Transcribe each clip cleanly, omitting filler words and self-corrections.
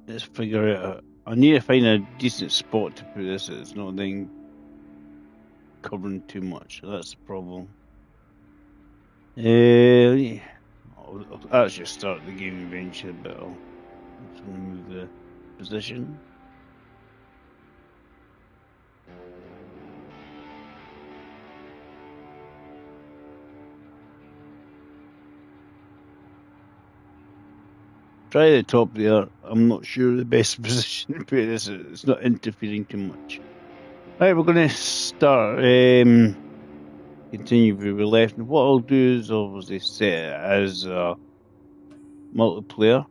Let's figure it out. I need to find a decent spot to put this. It's not then covering too much. So that's the problem. Yeah. I'll actually start the game eventually, but I'll just move the position. Try the top there. I'm not sure the best position to put this. It's not interfering too much. Right, we're going to start. Continue where we left. And what I'll do is obviously set it as multiplayer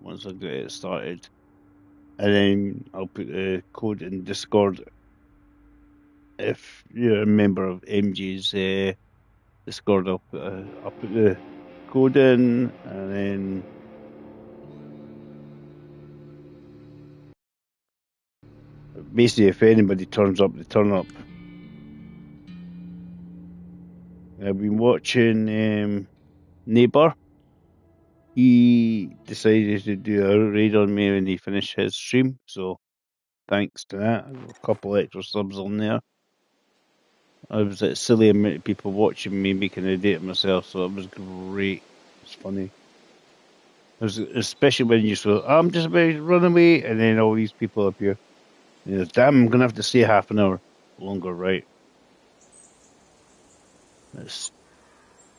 once I get it started, and then I'll put the code in Discord. If you're a member of MG's Discord, I'll put the code in, and then basically if anybody turns up, they turn up. I've been watching Neighbour. He decided to do a raid on me when he finished his stream, so thanks to that, I got a couple extra subs on there. I was a silly amount of people watching me making a day of myself, so it was great. It's funny. It was, especially when you saw, I'm just about to run away, and then all these people appear. And it's, damn, I'm going to have to stay half an hour longer, right? Let's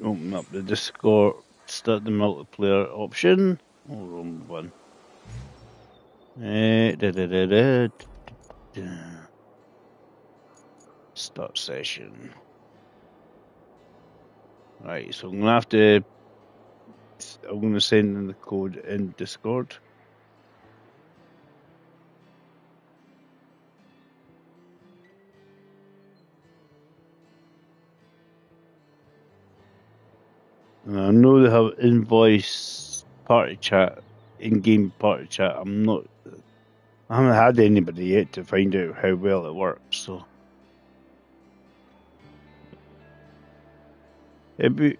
open up the Discord, start the multiplayer option. Oh, wrong one. Start session. Right, so I'm going to send in the code in Discord. And I know they have invoice party chat, in-game party chat. I haven't had anybody yet to find out how well it works, so it'd be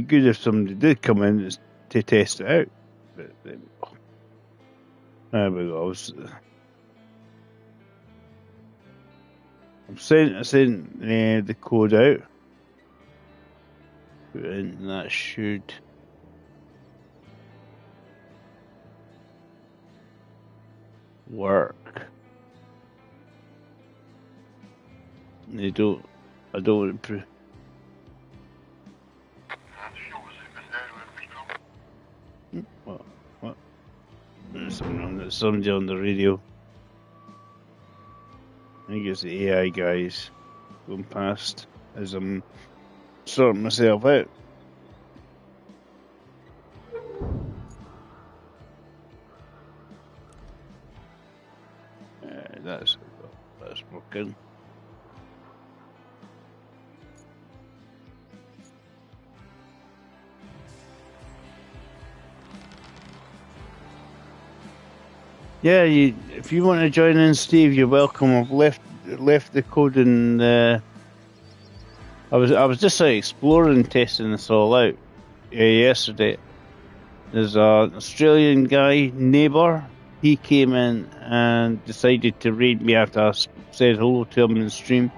good if somebody did come in to test it out. But there we go. I sent the code out, and that should work. I don't want to. What? There's somebody on the radio. I think it's the AI guys going past as I'm sorting myself out. That's working. Yeah, if you want to join in, Steve, you're welcome. I've left the code in. I was just exploring, testing this all out yesterday. There's an Australian guy, Neighbour. He came in and decided to raid me after I said hello to him in the stream.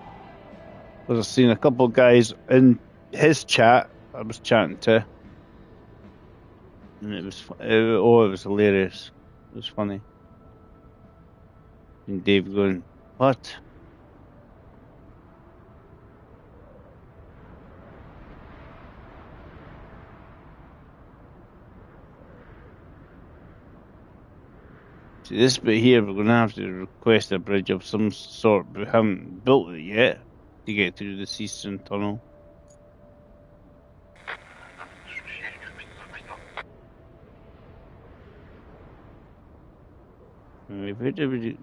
Because I've seen a couple of guys in his chat I was chatting to, and it was hilarious. It was funny. And Dave going, "What?" See, this bit here, we're going to have to request a bridge of some sort. We haven't built it yet to get through the Eastern Tunnel. What did we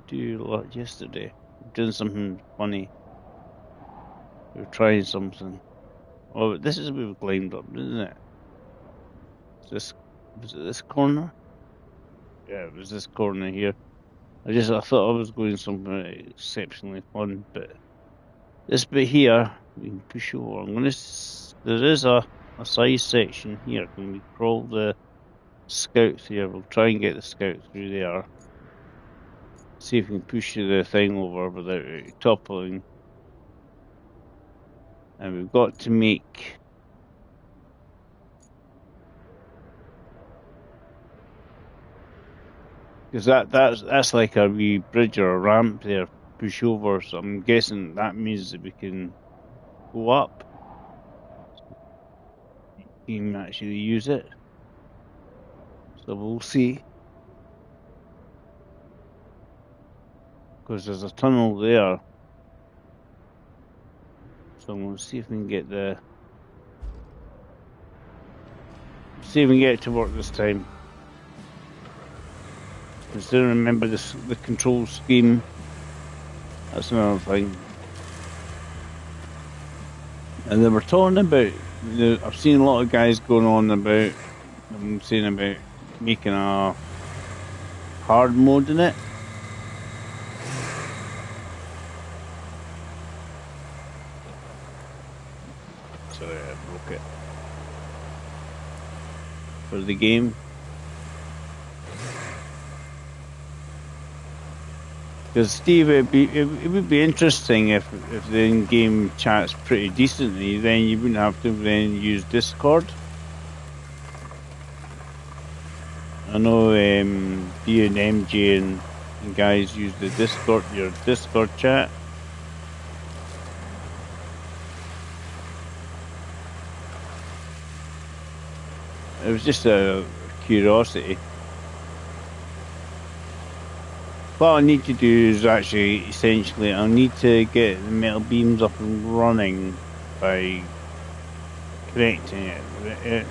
do yesterday? Doing something funny. We were trying something. Oh, this is where we climbed up, isn't it? Was it this corner? Yeah, it was this corner here. I thought I was going somewhere exceptionally fun, but this bit here, we can push over. There is a size section here. Can we crawl the Scout here. We'll try and get the scout through there. See if we can push the thing over without it toppling. And we've got to make... Because that's like a wee bridge or a ramp there, push over. So I'm guessing that means that we can go up. You can actually use it. So we'll see. Because there's a tunnel there. So we'll see if we can get the... See if we can get it to work this time. Because I remember the control scheme. That's another thing. And they were talking about... I've seen a lot of guys going on about... I'm saying about making a hard mode in it. Sorry, I broke it. For the game. Because Steve, it would be interesting if the in-game chat's pretty decently, then you wouldn't have to then use Discord. I know you and MJ and guys use the Discord, your Discord chat. It was just a curiosity. What I need to do is actually, essentially, I'll need to get the metal beams up and running by connecting it.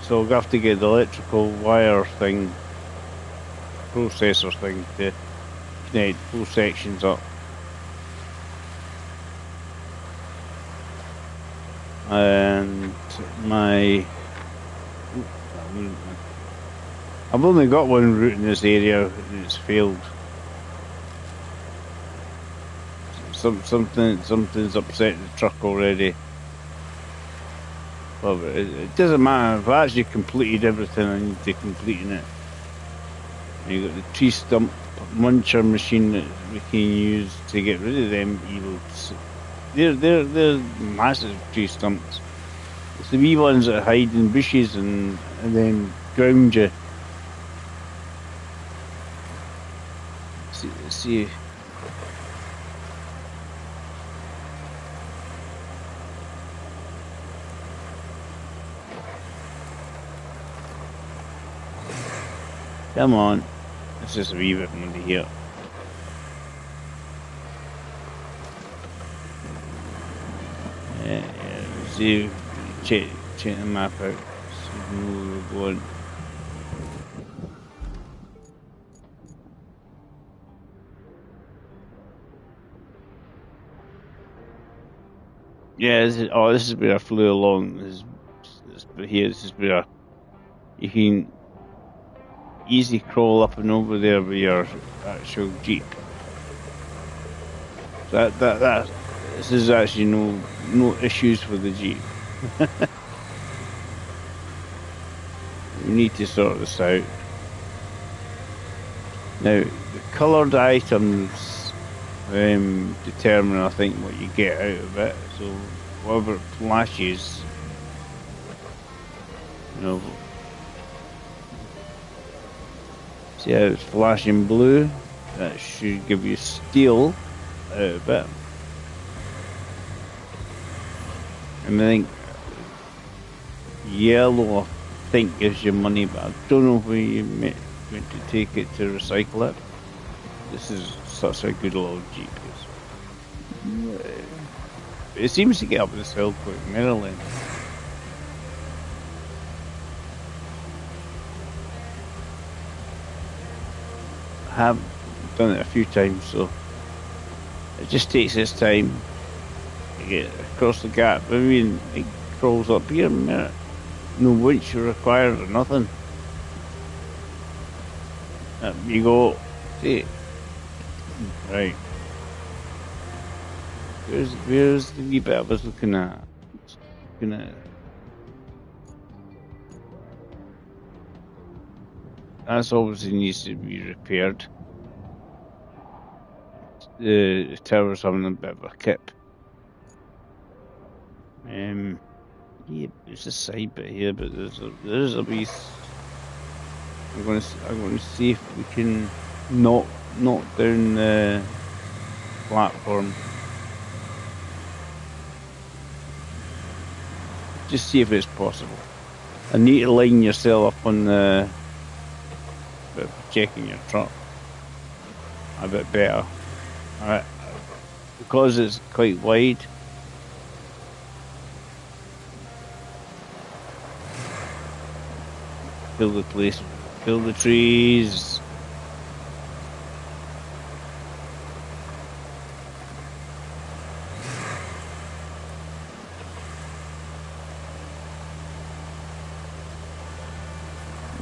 So I'll have to get the electrical wire thing, processor thing, to connect both sections up. And I've only got one route in this area and it's failed. Something's upset the truck already. Well, it doesn't matter. I've actually completed everything I need to complete in it. And you've got the tree stump muncher machine that we can use to get rid of them evils. They're massive tree stumps. It's the wee ones that hide in bushes and then ground you. See. Come on. It's just a wee bit muddy here. See, check the map out. See where we're going. Yeah, this is where I flew along. This is where you can easy crawl up and over there with your actual Jeep. This is actually no issues with the Jeep. We need to sort this out. Now, the coloured items determine, I think, what you get out of it. So, whatever it flashes, you know. See how it's flashing blue? That should give you steel out of it. And I think yellow, I think, gives you money, but I don't know if we meant to take it to recycle it. This is such a good little Jeep. It seems to get up this hill quite merrily. I have done it a few times, so it just takes its time to get across the gap. I mean, it crawls up here in a minute. No winch required or nothing. Up you go. See? Right. Where's the wee bit I was looking at? That's obviously needs to be repaired. The tower's having a bit of a kip. Yeah, there's a side bit here, but there's a wee. I'm going to see if we can knock down the platform. Just see if it's possible. I need to line yourself up on the checking your truck a bit better. Alright, because it's quite wide. Fill the place, fill the trees.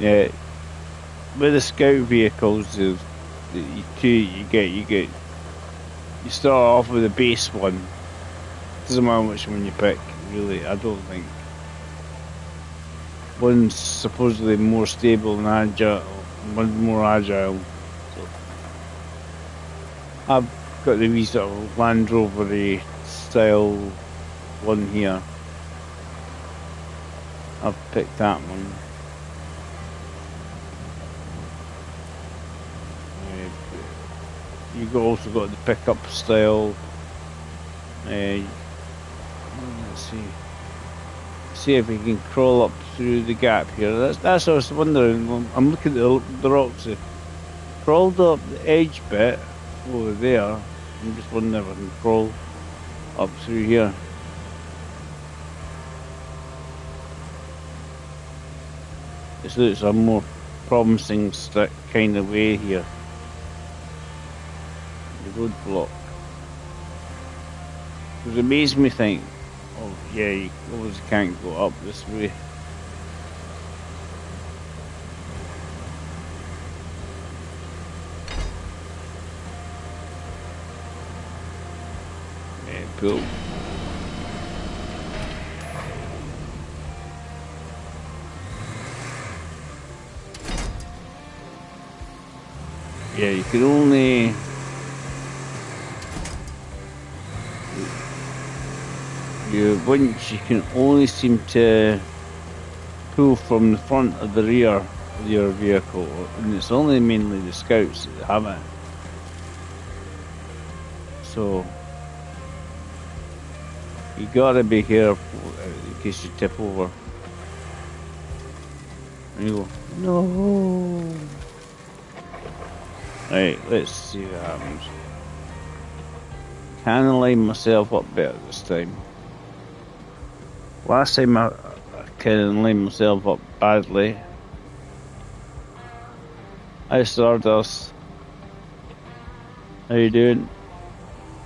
Yeah, with the scout vehicles, you start off with a base one. Doesn't matter which one you pick, really. I don't think one's supposedly more stable and agile, one's more agile. So I've got the wee sort of Land Rover style one here. I've picked that one. You've also got the pickup style. Let's see if we can crawl up through the gap here. That's what I was wondering. I'm looking at the rocks. Crawled up the edge bit over there. I'm just wondering if I can crawl up through here. This looks a more promising kind of way here. The roadblock. It makes me think, oh yeah, you obviously can't go up this way. Yeah, cool. Yeah, you can only... you can only seem to pull from the front or the rear of your vehicle, and it's only mainly the scouts that have it. So you gotta be careful in case you tip over. And you go, no. Right, let's see what happens. Can I line myself up better this time? Last time I kind of lined myself up badly. Hi Stardust. How you doing?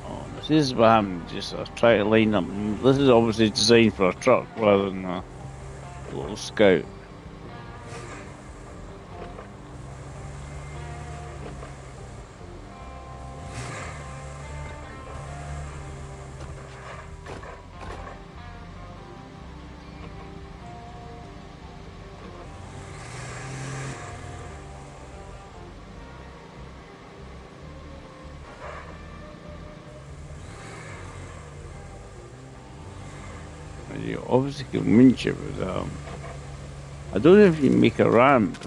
Oh, this is what happens. Just try to line up. This is obviously designed for a truck rather than a little scout. You obviously can winch it with I don't know if you can make a ramp.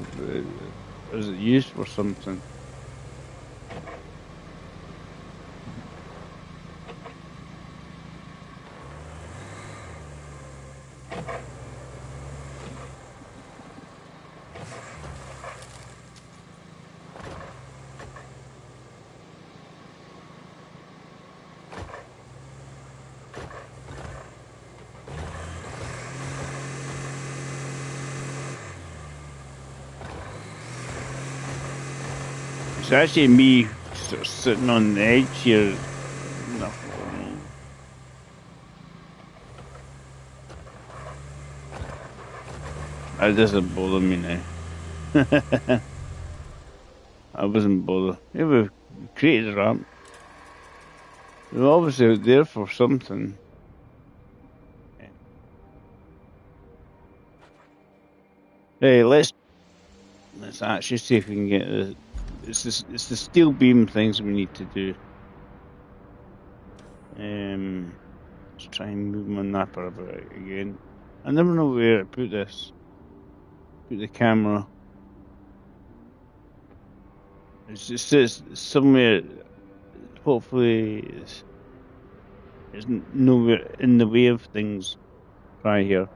Is it used for something? It's actually me sort of sitting on the edge here. That doesn't bother me now. I wasn't bothered. Yeah, we've created a ramp. We're obviously out there for something. Hey, let's Let's actually see if we can get the. It's the steel beam things we need to do. Let's try and move my napper about again. I never know where to put this. Put the camera. It's just somewhere. Hopefully, it's nowhere in the way of things. Try here.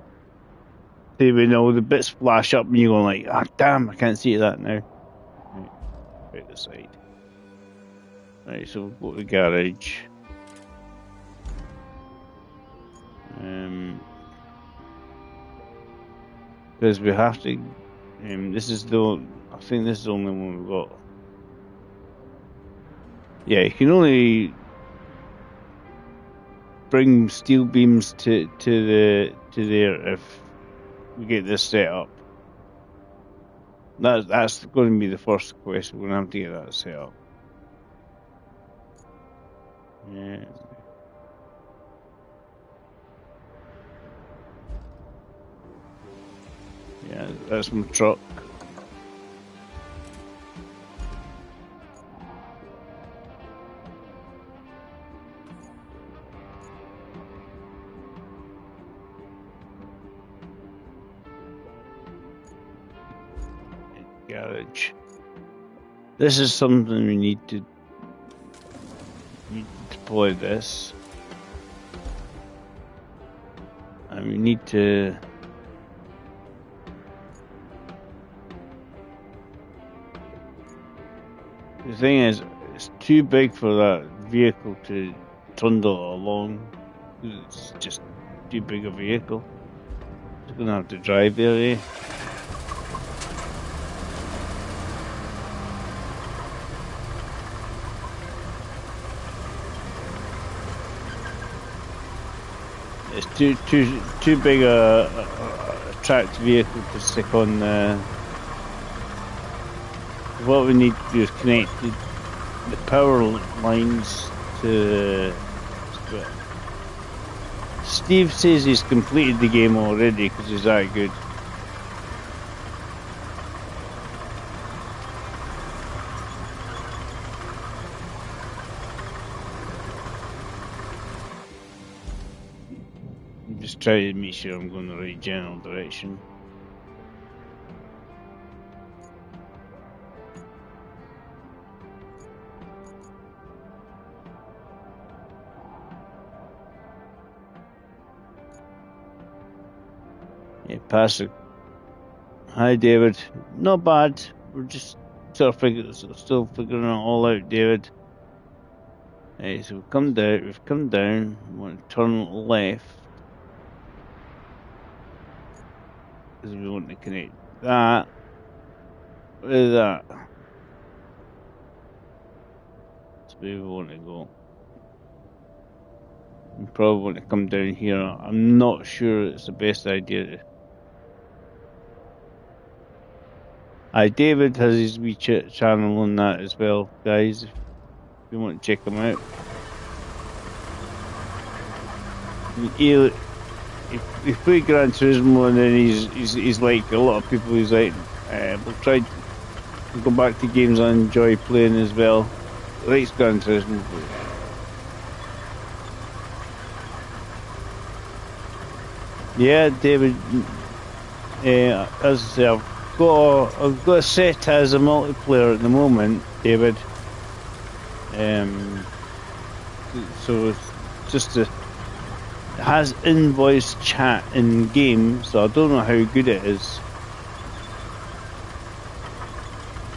See when all the bits flash up and you go like, ah, damn, I can't see that now. Right the side. Right, so we'll go to the garage. Because we have to. This is the. I think this is the only one we've got. Yeah, you can only bring steel beams to there if we get this set up. That's going to be the first quest. We're going to have to get that set up. Yeah. Yeah, that's my truck. Garage. This is something we need to deploy this. And we need to the thing is, it's too big for that vehicle to trundle along. It's just too big a vehicle. It's gonna have to drive there, eh? It's too big a tracked vehicle to stick on. What we need to do is connect the power lines to. Steve says he's completed the game already because he's that good. I'm just trying to make sure I'm going the right general direction. Yeah, pass it. Hi, David. Not bad. We're just still figuring it all out, David. Right, so we've come down. We want to turn left because we want to connect that with that. That's where we want to go. We probably want to come down here. I'm not sure it's the best idea. David has his wee channel on that as well, guys. If you want to check him out. He played Gran Turismo and then he's like a lot of people. He's like, we'll go back to games I enjoy playing as well. Likes Gran Turismo. Yeah, David. As I say, I've got a set as a multiplayer at the moment, David. So it's just it has in-voice chat in game, so I don't know how good it is.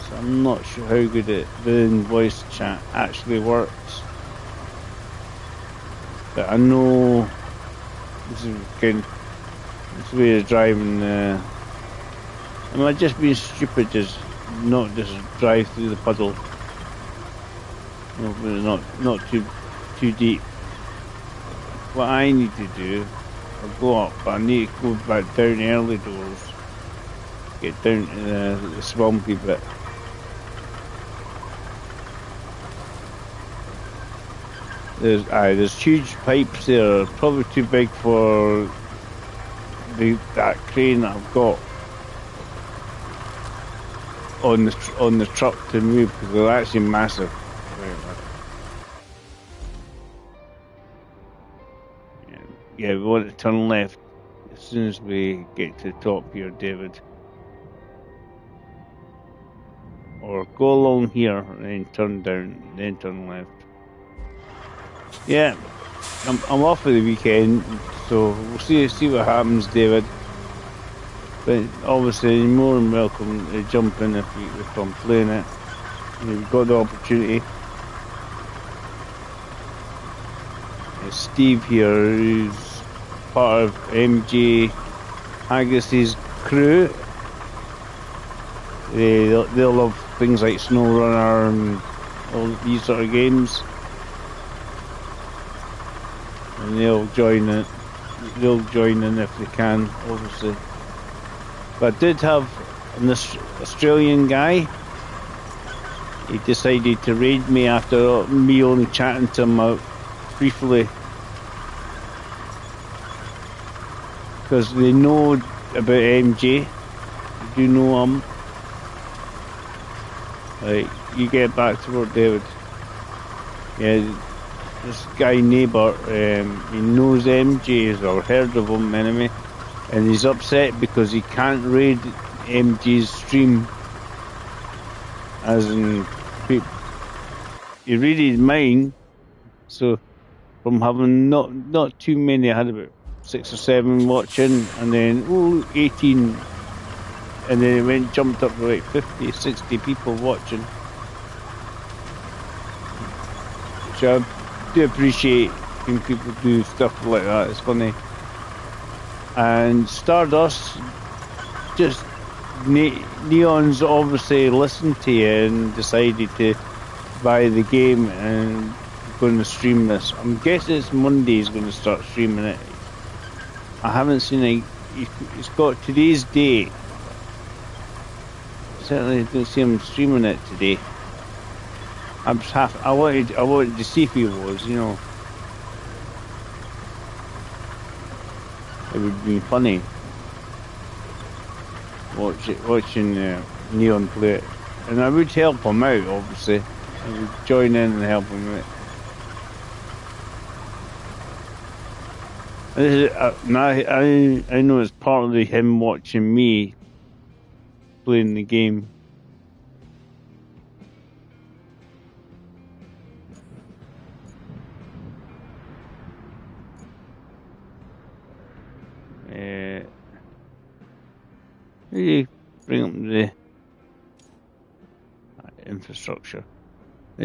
So I'm not sure how good the in-voice chat actually works. But I know this way of driving. Am I just being stupid? Just not just drive through the puddle. No, not too deep. What I need to do, I'll go up, but I need to go back down early doors. Get down to the swampy bit. There's huge pipes there, probably too big for that crane that I've got. on the truck to move because they're actually massive. Yeah, we want to turn left as soon as we get to the top here, David. Or go along here and then turn down, then turn left. Yeah, I'm off for the weekend, so we'll see what happens, David. But obviously, you're more than welcome to jump in if I'm playing it. You've got the opportunity. Steve here, who's part of MJ Haggis's crew. They'll love things like SnowRunner and all these sort of games, and they'll join it. They'll join in if they can, obviously. But I did have an Australian guy. He decided to raid me after me only chatting to him briefly, because they know about MJ. They do know him. Right, you get back to work, David. Yeah, this guy neighbour, he knows MJ or heard of him anyway, and he's upset because he can't raid MJ's stream. As in, he raided mine, so from having not too many, I had about 6 or 7 watching, and then 18. And then it jumped up to like 50, 60 people watching. Which I do appreciate when people do stuff like that, it's funny. And Stardust, just Neon's obviously listened to you and decided to buy the game and going to stream this. I'm guessing it's Monday he's going to start streaming it. I haven't seen it. He's got today's date. Certainly didn't see him streaming it today. I wanted to see if he was, you know. It would be funny watching Neon play it, and I would help him out. Obviously, I would join in and help him out. I know it's partly him watching me playing the game. Really bring up the infrastructure.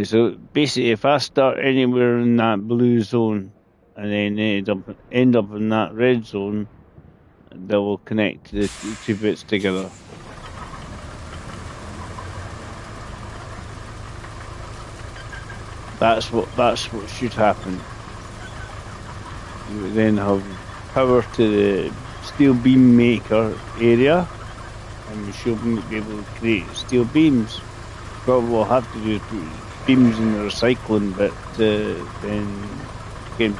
So basically, if I start anywhere in that blue zone and then end up in that red zone, that will connect the two bits together. That's what should happen. You would then have power to the steel beam maker area, and we should be able to create steel beams. What we'll have to do is put beams in the recycling bit, then again,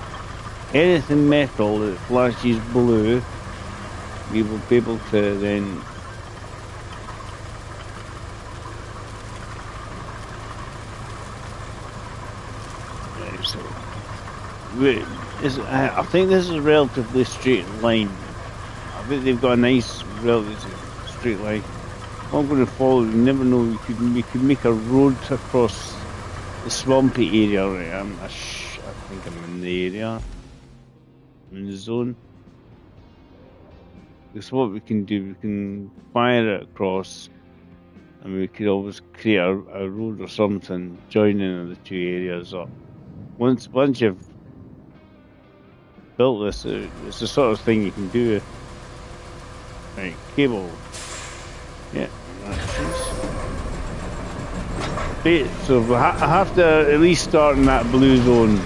anything metal that flashes blue, we will be able to then I think this is a relatively straight line. I think they've got a nice, relatively straight line. I'm going to follow. You never know. We could make a road across the swampy area. Right? I think I'm in the area. I'm in the zone. Because what we can do, we can fire it across, and we could always create a road or something joining the two areas up. Once you've built this, it's the sort of thing you can do. Right, cable. Yeah, so I have to at least start in that blue zone.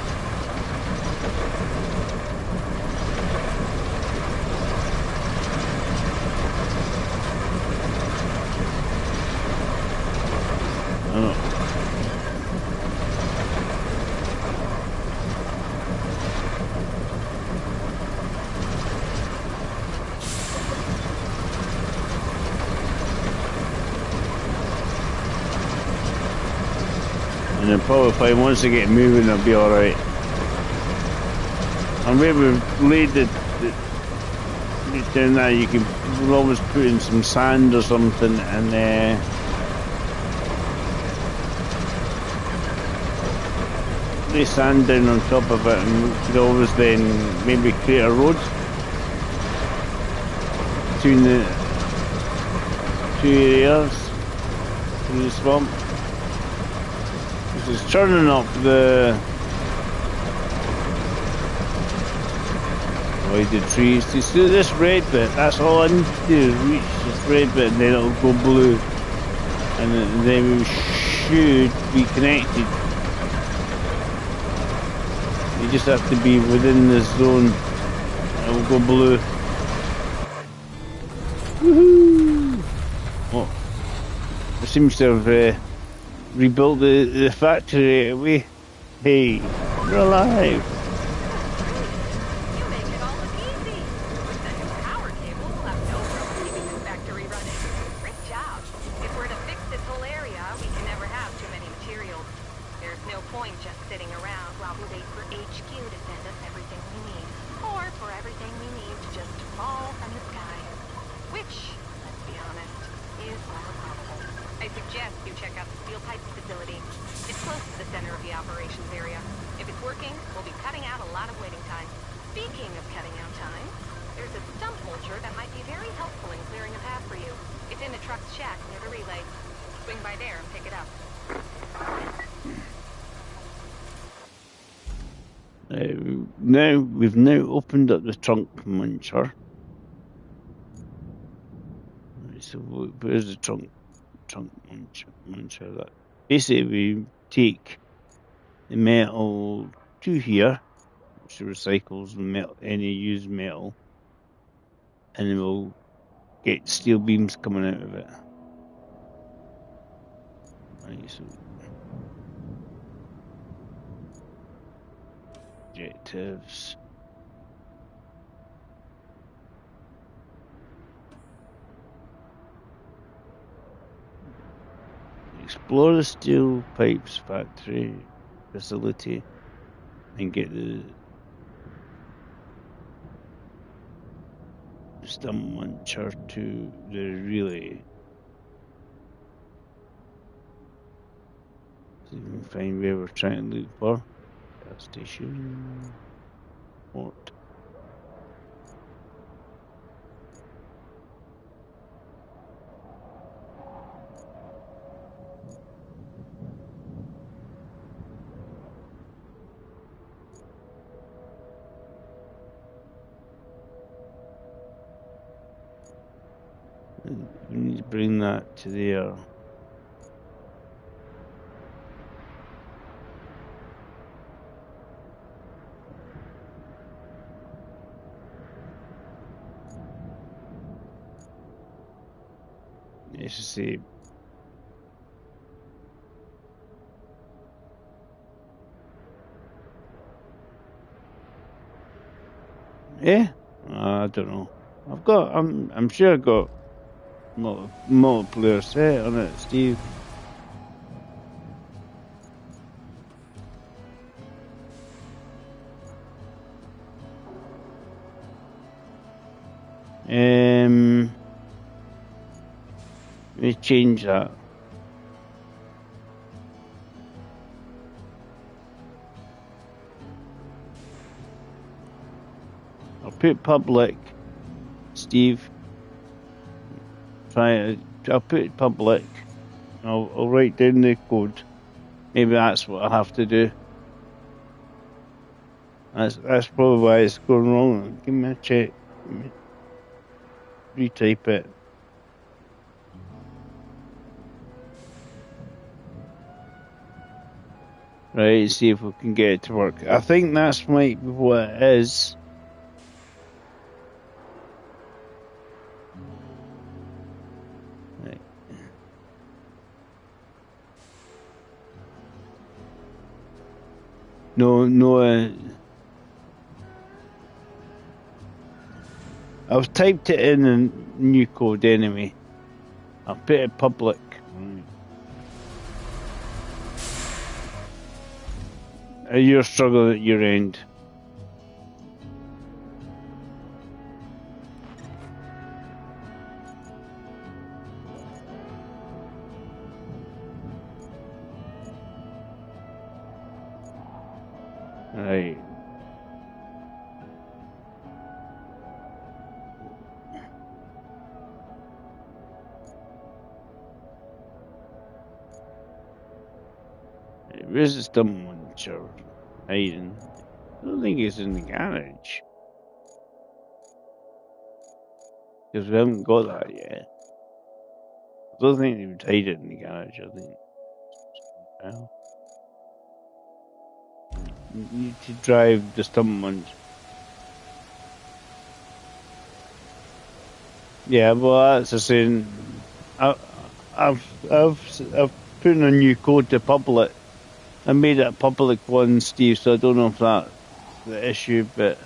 probably fine. Once they get moving, it'll be alright. And where we've laid the down there, you can we'll always put in some sand or something and lay sand down on top of it, and we could always then maybe create a road between the two areas through the swamp. It's turning up the trees. To see this red bit, that's all I need to do is reach this red bit and then it'll go blue. And then we should be connected. You just have to be within this zone. It'll go blue. Woohoo! Oh, it seems to have rebuilt the factory away. Hey, we're alive. We've now opened up the trunk muncher. Right, so where's the trunk muncher? That basically we take the metal to here, which recycles the metal, any used metal, and then we'll get steel beams coming out of it. Right, so objectives. Explore the steel pipes factory facility and get the stump muncher to the relay. So you can find where we're trying to look for. Gas station. Port. We need to bring that to there. Let's just see. Yeah, I don't know. I'm sure I've got multiplayer set on it, Steve. Let me change that. I'll put public, Steve. I'll put public. I'll write down the code. Maybe that's what I have to do. That's probably why it's going wrong. Give me a check. Retype it. Right, see if we can get it to work. I think that's might be what it is. Right. No. I've typed it in a new code anyway. I'll put it public. You're struggling at your end. Right. Where's the stump muncher hiding? I don't think it's in the garage. Because we haven't got that yet. I don't think they would hide it in the garage, I think. Well, you need to drive the stump muncher. Yeah, well, that's the same. I've put in a new code to public. I made it a public one, Steve. So I don't know if that's the issue, but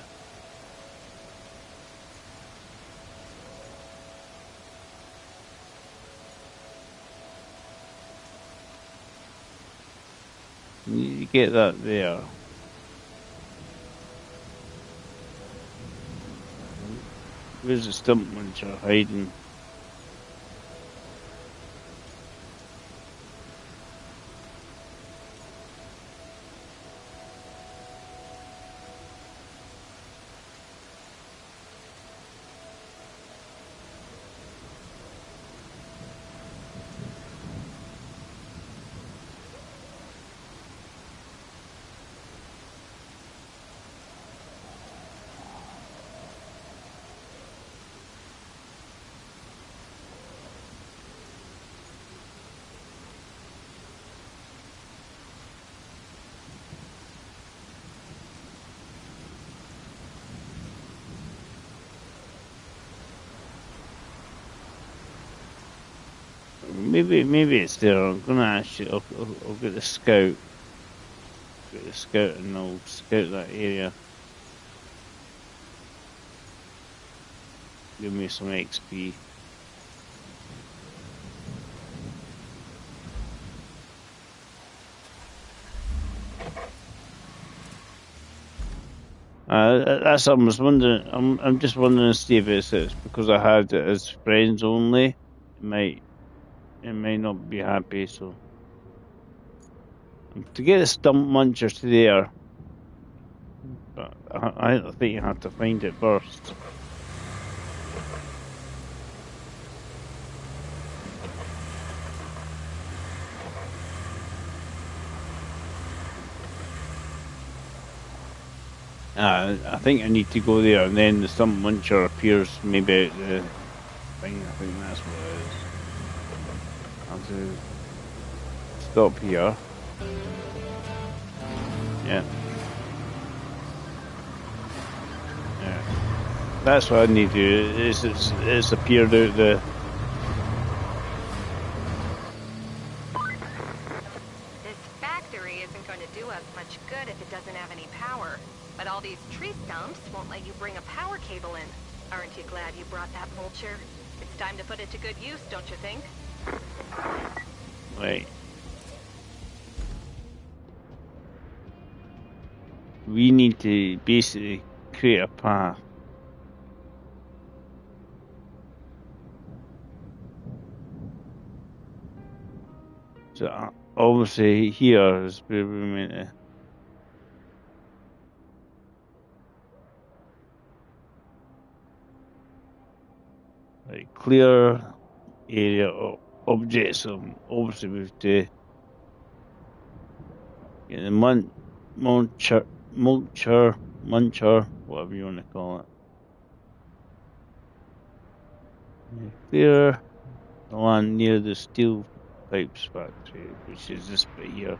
you get that there. Where's the stump muncher hiding? Maybe it's there. I'm gonna actually. I'll get the scout. Get the scout, and I'll scout that area. Give me some XP. That's what I was wondering. I'm just wondering, Steve, if it's because I had it as friends only. It might not be happy. So to get the stump muncher to there, but I think you have to find it first. I think I need to go there, and then the stump muncher appears maybe at the thing. I think that's what it is. I'll do stop here. Yeah. Yeah. That's what I need to do. It's appeared out the. This factory isn't going to do us much good if it doesn't have any power. But all these tree stumps won't let you bring a power cable in. Aren't you glad you brought that mulcher? It's time to put it to good use, don't you think? Right. We need to basically create a path. So obviously here is where we meant to. Like clear area of objects. Obviously we have to get the muncher, whatever you want to call it. Clear the land near the steel pipes factory, which is this bit here.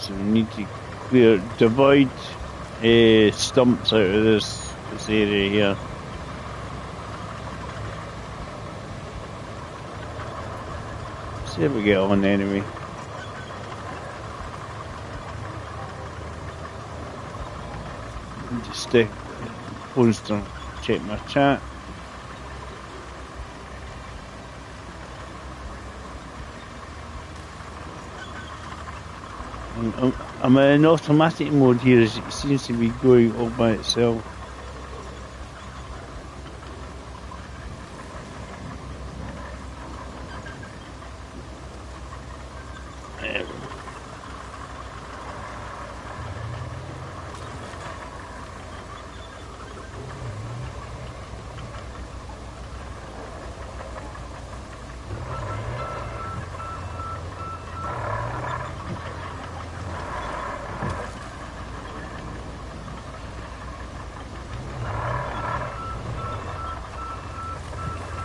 So we need to divide stumps out of this area here. See if we get on anyway. Just stick phones to check my chat. I'm in automatic mode here, as it seems to be going all by itself.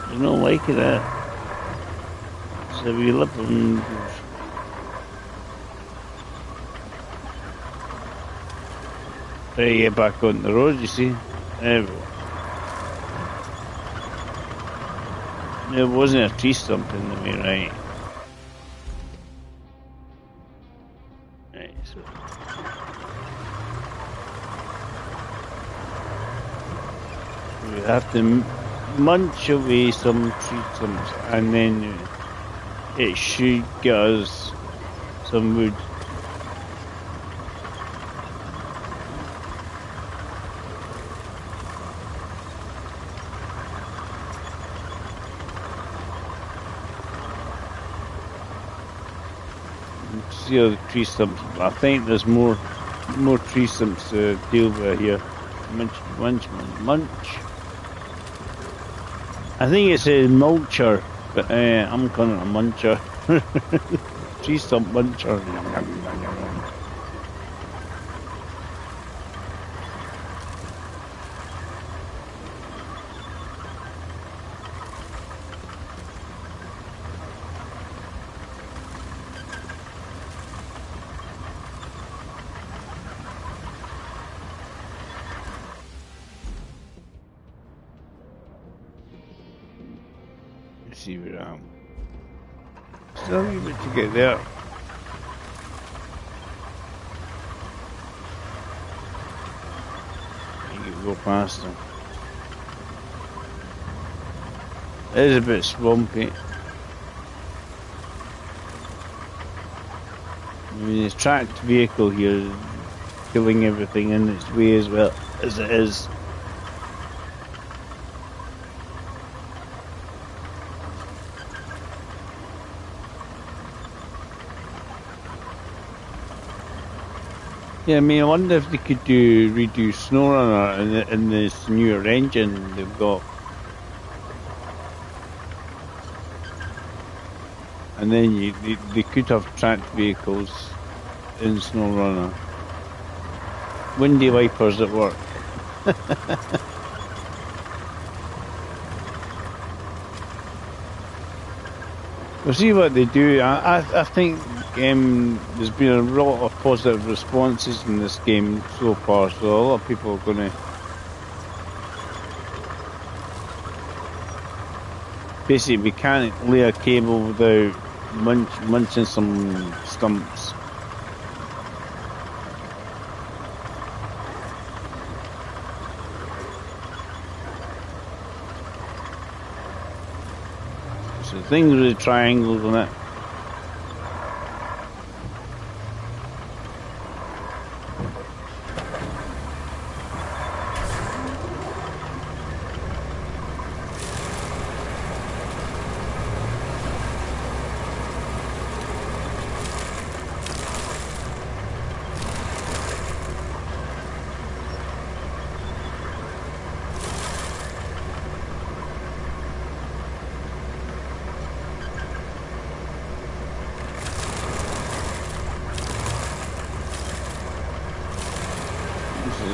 I don't like that. So we live in. Try to get back on the road, you see. There wasn't a tree stump in the way, right? Right, so. We have to munch away some tree stumps and then it should get us some wood. See all the tree stumps. I think there's more tree stumps to deal with here. Munch. I think it's a mulcher, but I'm calling it a muncher. Tree stump muncher. See where I am. Still a wee bit to get there. You can go past them. It is a bit swampy. I mean, this tracked vehicle here is killing everything in its way as well as it is. Yeah, I mean, I wonder if they could redo SnowRunner in this newer engine they've got. And then they could have tracked vehicles in SnowRunner. Windy wipers at work. We'll see what they do. I think there's been a lot of positive responses in this game so far, so a lot of people are going to basically we can't lay a cable without munching some stumps. So things with the triangles on it.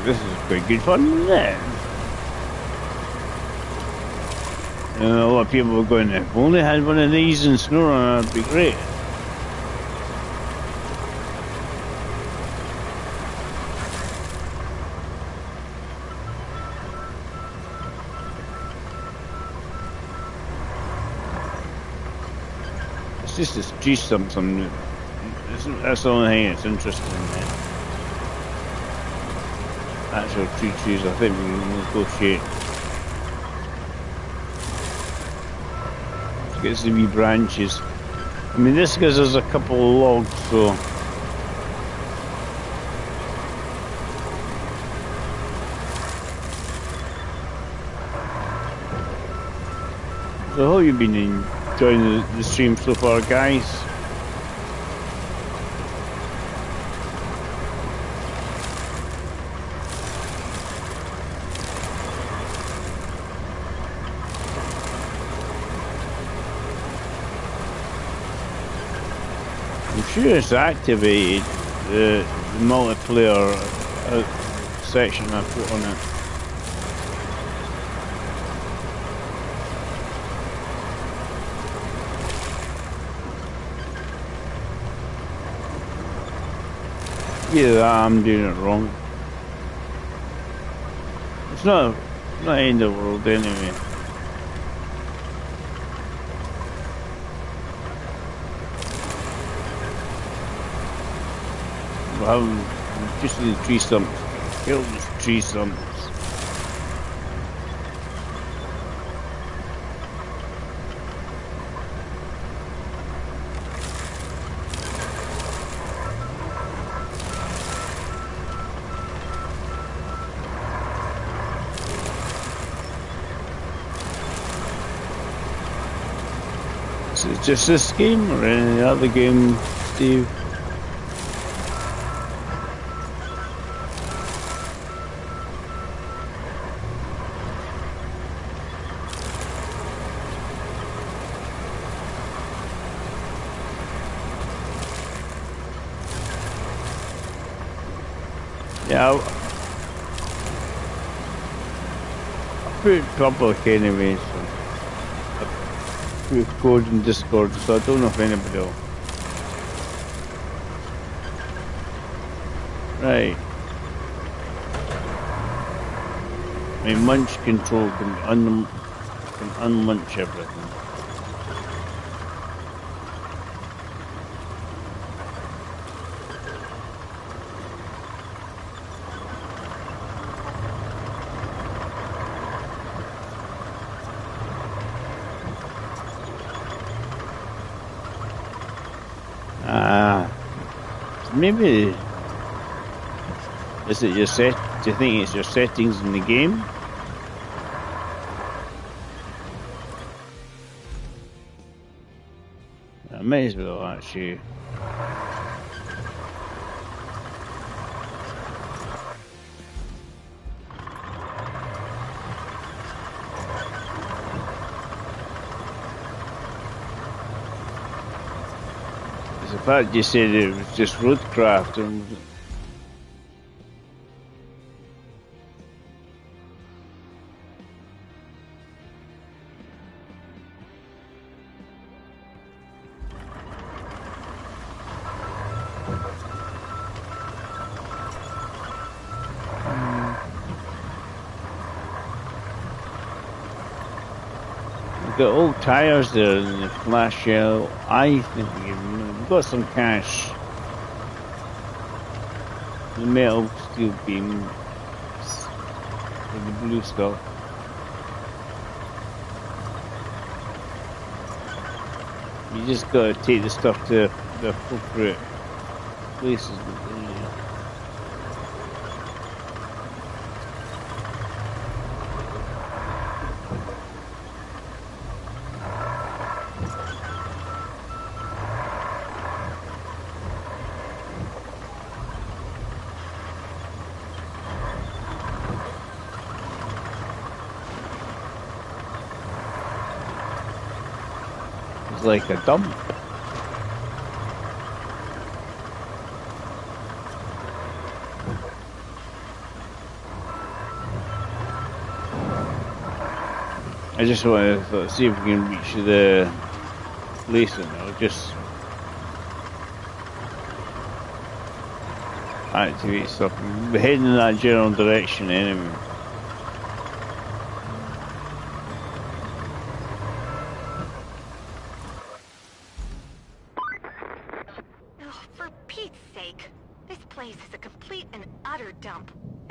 This is quite good fun, isn't it? And a lot of people are going, if we only had one of these in SnowRunner, that'd be great. It's just this tree stump, that's the only thing that's interesting in it. actual tree trees. I think we can negotiate. Get some wee branches. I mean, this gives us a couple of logs, so. So how have you been enjoying the stream so far, guys? I'm sure it's activated the multiplayer section I put on it. Either that, I'm doing it wrong. It's not the end of the world anyway. I'm just in the tree stumps. Kill these tree stumps. Is it just this game or any other game, Steve? Yeah, I put it public anyway, so I put code in Discord, so I don't know if anybody will. Right. I mean, munch control can unmunch everything. Maybe is it your set? Do you think it's your settings in the game? I might as well actually. The fact you said it was just Roadcraft and got old tires there in the flash shell. I think we've got some cash. The metal steel beam with the blue stuff. You just gotta take the stuff to the appropriate places. Like a dump. I just want to see if we can reach the place and I'll just activate stuff. We're heading in that general direction anyway.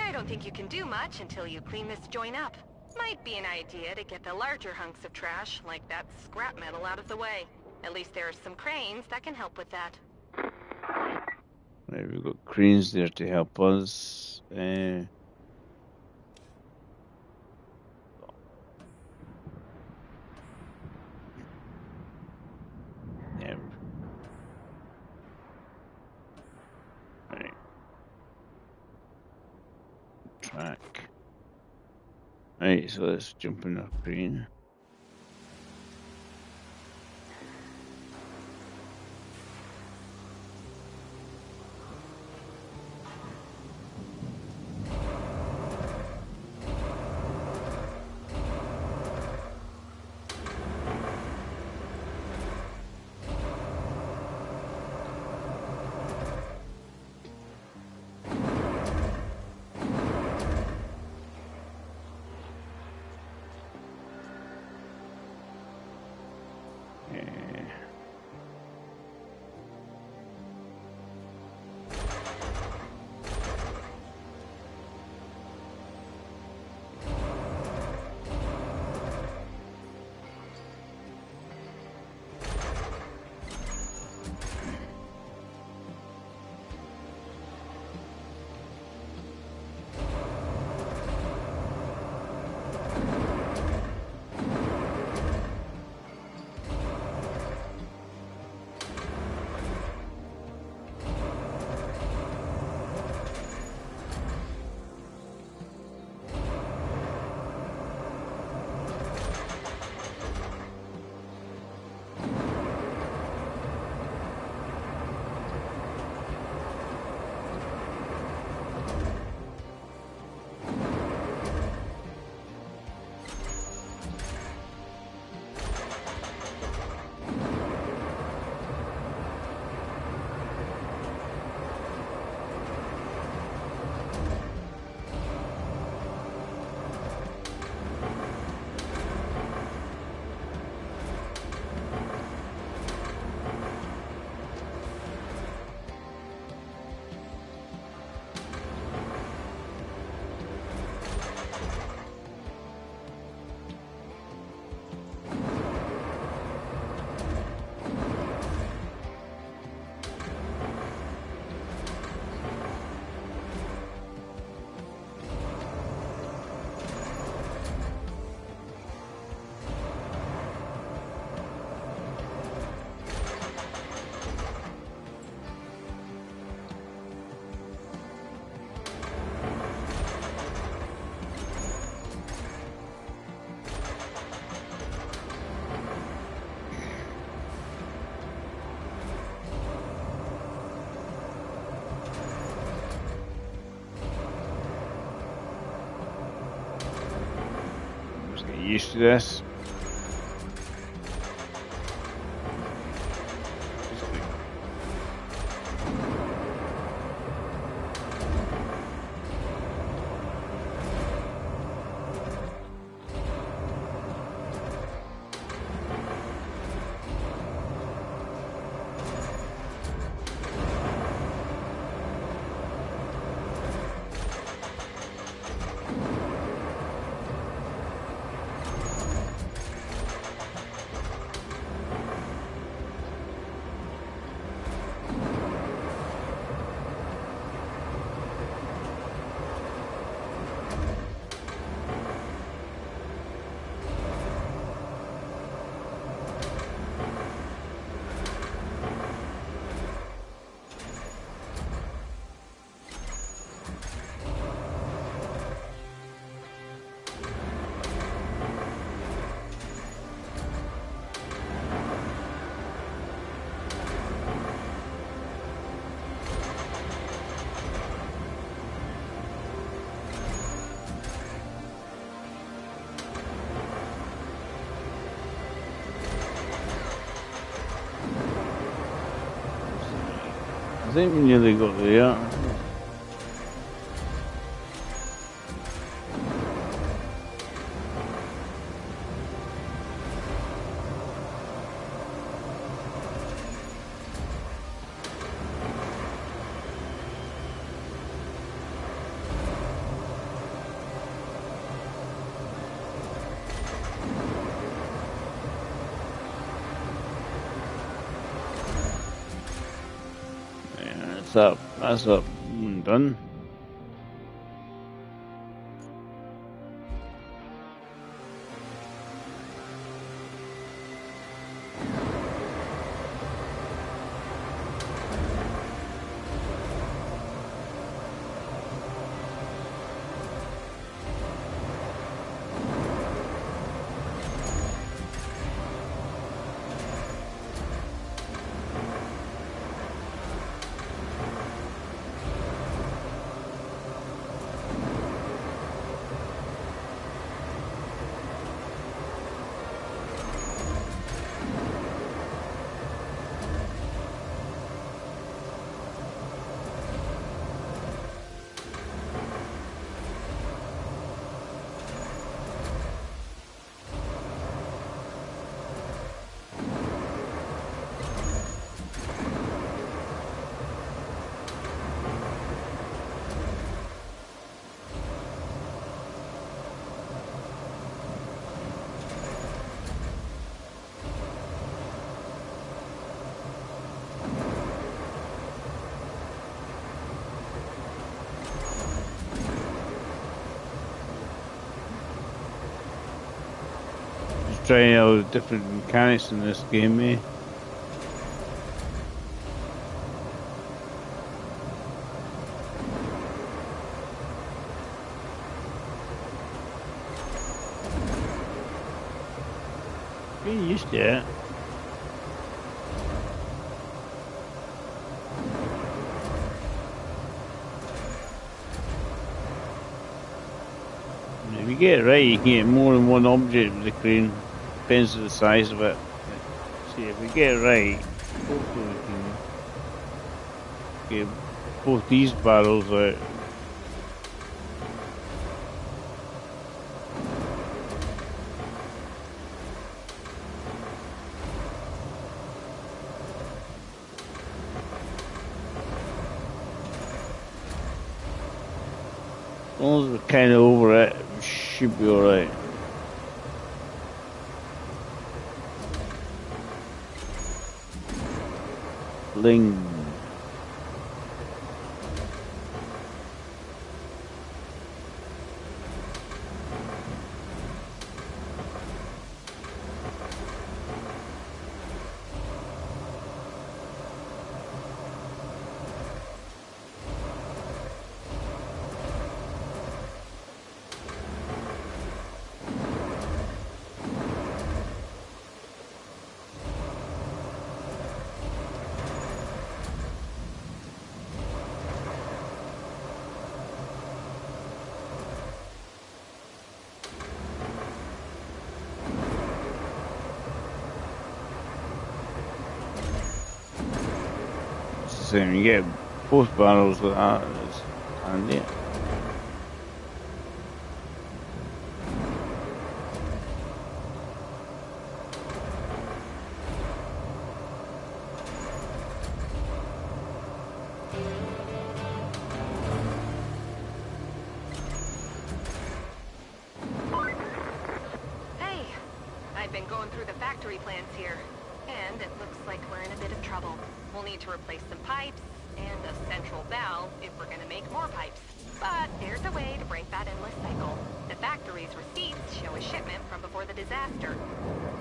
I don't think you can do much until you clean this joint up. Might be an idea to get the larger hunks of trash, like that scrap metal, out of the way. At least there are some cranes that can help with that. Right, we've got cranes there to help us. Yeah. Right. Track. Right, so let's jump in our crane. Just get used to this. I think we nearly got there. that one done. Just trying out different mechanics in this game, eh? Getting used to it. If you get it right, you can get more than one object with the crane. Depends on the size of it. See, if we get it right, hopefully we can get both these barrels out. As long as we're kind of over it, we should be alright. Bling. Same, you get both barrels like that, it's handy. Hey, I've been going through the factory plans here, and it looks like we're in a bit of trouble. We'll need to replace some pipes and a central valve if we're gonna make more pipes. But there's a way to break that endless cycle. The factory's receipts show a shipment from before the disaster.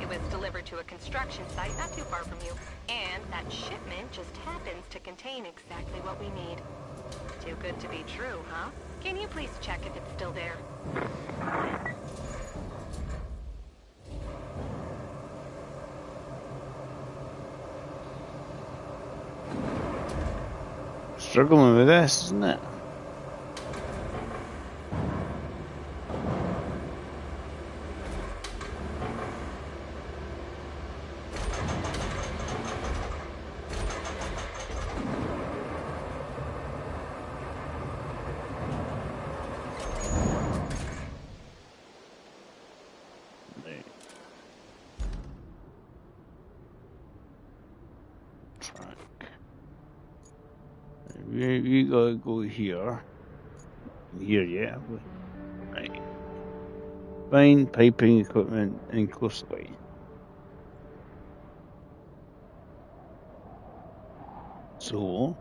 It was delivered to a construction site not too far from you, and that shipment just happens to contain exactly what we need. Too good to be true, huh? Can you please check if it's still there? Struggling with this, isn't it? We gotta go here. Here, yeah. Right. Find piping equipment and coastline. So,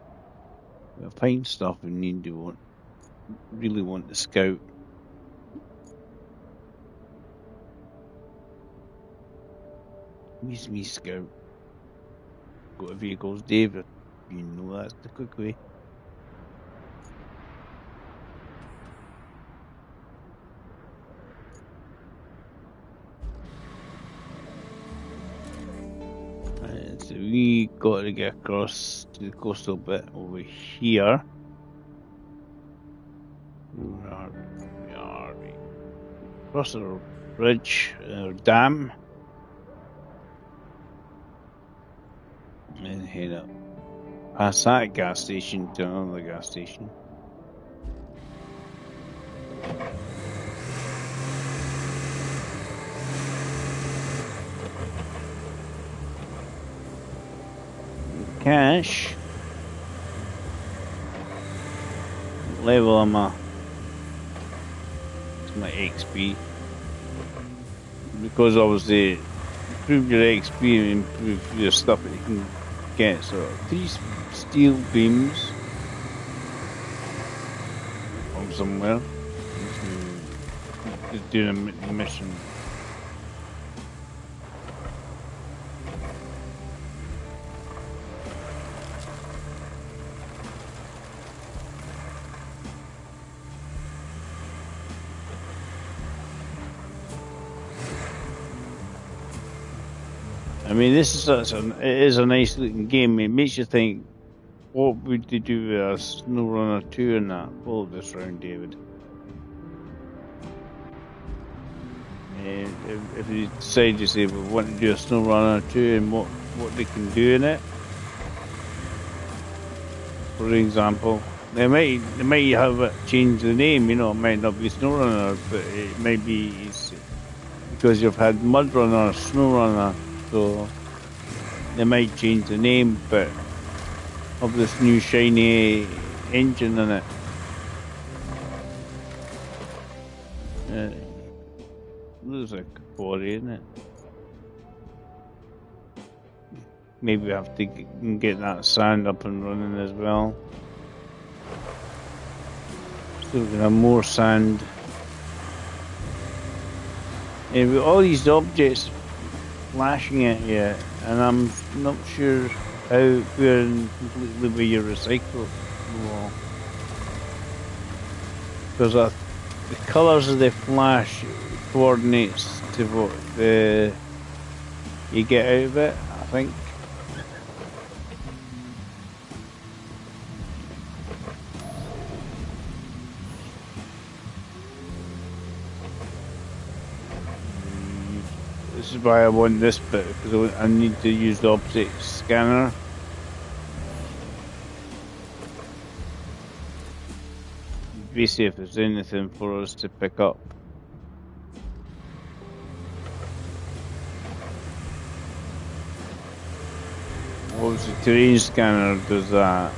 We'll find stuff we need to really want to scout. Where's me scout? Go to vehicles, David. You know that's the quick way. So we got to get across to the coastal bit over here. Where are we? Where are we? Across a bridge or dam. And head up. Past that gas station to another gas station. Cash. Level on my XP. Because obviously improve your XP and improve your stuff that you can get. So 3 steel beams from somewhere. Just doing a mission. I mean, it is a nice looking game. It makes you think, what would they do with a SnowRunner 2 in that? Follow this round, David. If you decide to say we want to do a SnowRunner 2 and what they can do in it, for example, they might have it change the name. You know, it might not be SnowRunner, but it might be because you've had MudRunner, SnowRunner, so they might change the name, but of this new shiny engine in it. Looks like a quarry, isn't it? Maybe we have to get that sand up and running as well. Still gonna have more sand. And with all these objects flashing at you, and I'm not sure how we're completely with your recycle wall. Because the colours of the flash coordinates to what you get out of it, I think. This is why I want this bit, because I need to use the optic scanner. Basically, if there's anything for us to pick up. Obviously, terrain scanner does that.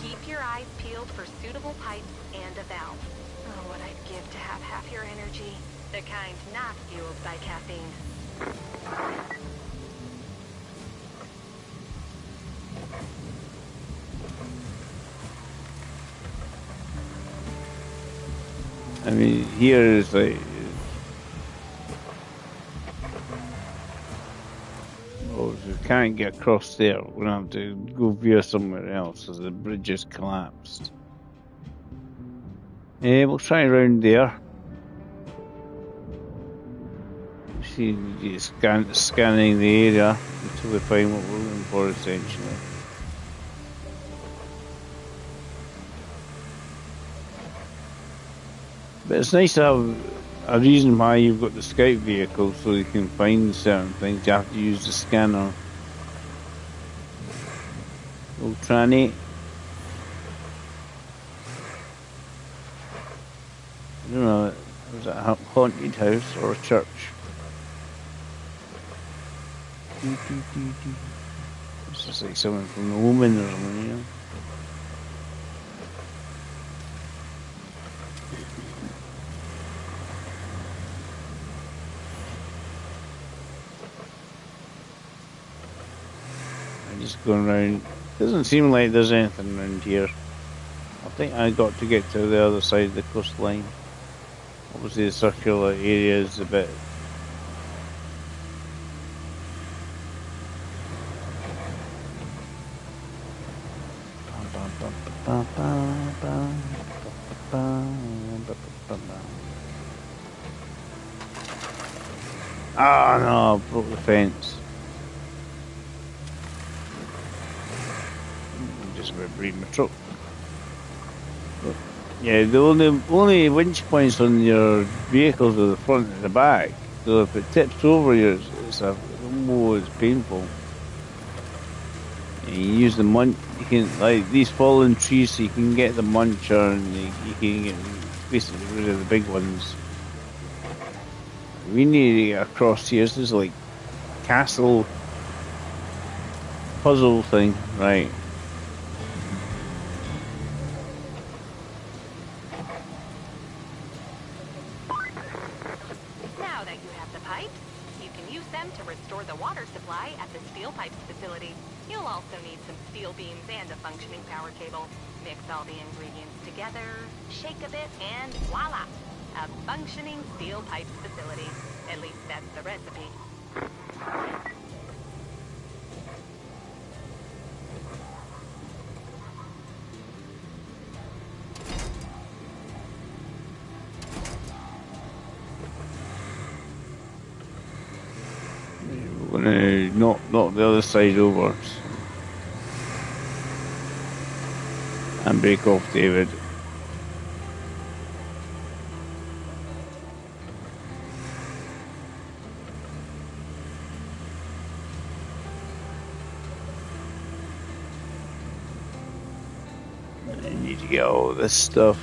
Keep your eyes peeled for suitable pipes and a valve. Oh, what I'd give to have half your energy. The kind not fueled by caffeine. I mean, here is like, oh, if we can't get across there, we're gonna have to go via somewhere else as the bridge has collapsed. We'll try around there. See, scanning the area until we find what we're looking for, essentially. But it's nice to have a reason why you've got the scout vehicle, so you can find certain things. You have to use the scanner. Old tranny. I don't know, was it a haunted house or a church? It's just like someone from the Woman or something, you know. going around. Doesn't seem like there's anything around here. I think I got to get to the other side of the coastline. Obviously, the circular area is a bit. Ah, no, I broke the fence. I'm just about to breed my truck. But, yeah, the only winch points on your vehicles are the front and the back. So if it tips over you, it's painful. And you use the munch. You can like these fallen trees, so you can get the muncher, and you can get basically rid of the big ones. We need to get across here. This is like castle puzzle thing, right? Now that you have the pipes, you can use them to restore the water supply at the steel pipes facility. You'll also need some steel beams and a functioning power cable. Mix all the ingredients together, shake a bit, and voila! A functioning steel pipes facility. At least that's the recipe. We're gonna knock the other side over and break off David. I need to get all this stuff.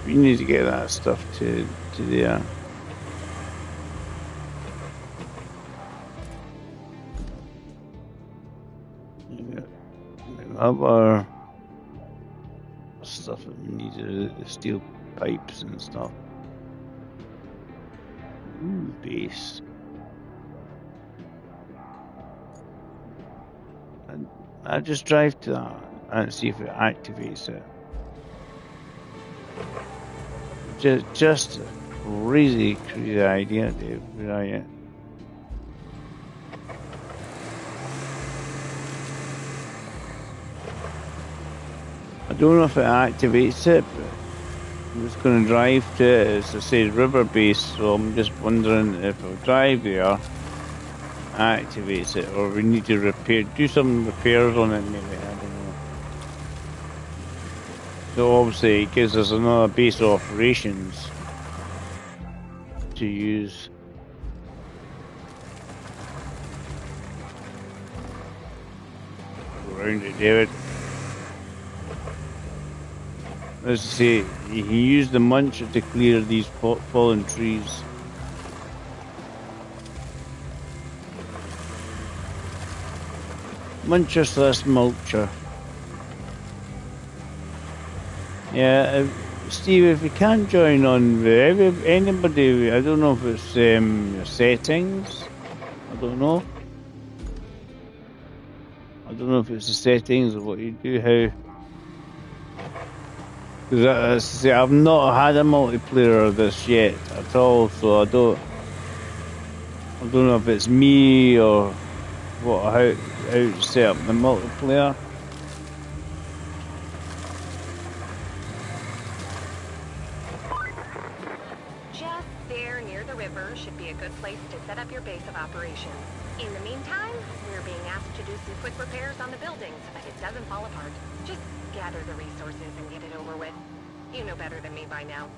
We need to get that stuff to there. We have our stuff that we need, the steel pipes and stuff. Ooh, base. And I just drive to that and see if it activates it. Just a crazy idea, Dave. Right? I don't know if it activates it, but I'm just going to drive to it. As I say, river base, so I'm just wondering if I drive there, activates it, or we need to do some repairs on it maybe, I don't know. So obviously it gives us another base of operations to use. Go around it, David. As I say, you can use the muncher to clear these fallen trees. Muncher slash mulcher. Yeah, Steve, if you can't join on with anybody, I don't know if it's your settings. I don't know. I don't know if it's the settings or what you do, how. Because as I say, I've not had a multiplayer of this yet at all, so I don't know if it's me or what, how to set up the multiplayer. Just there near the river should be a good place to set up your base of operations. In the meantime, we're being asked to do some quick repairs on the building so that it doesn't fall apart. Just gather the resources and get it over with. You know better than me by now.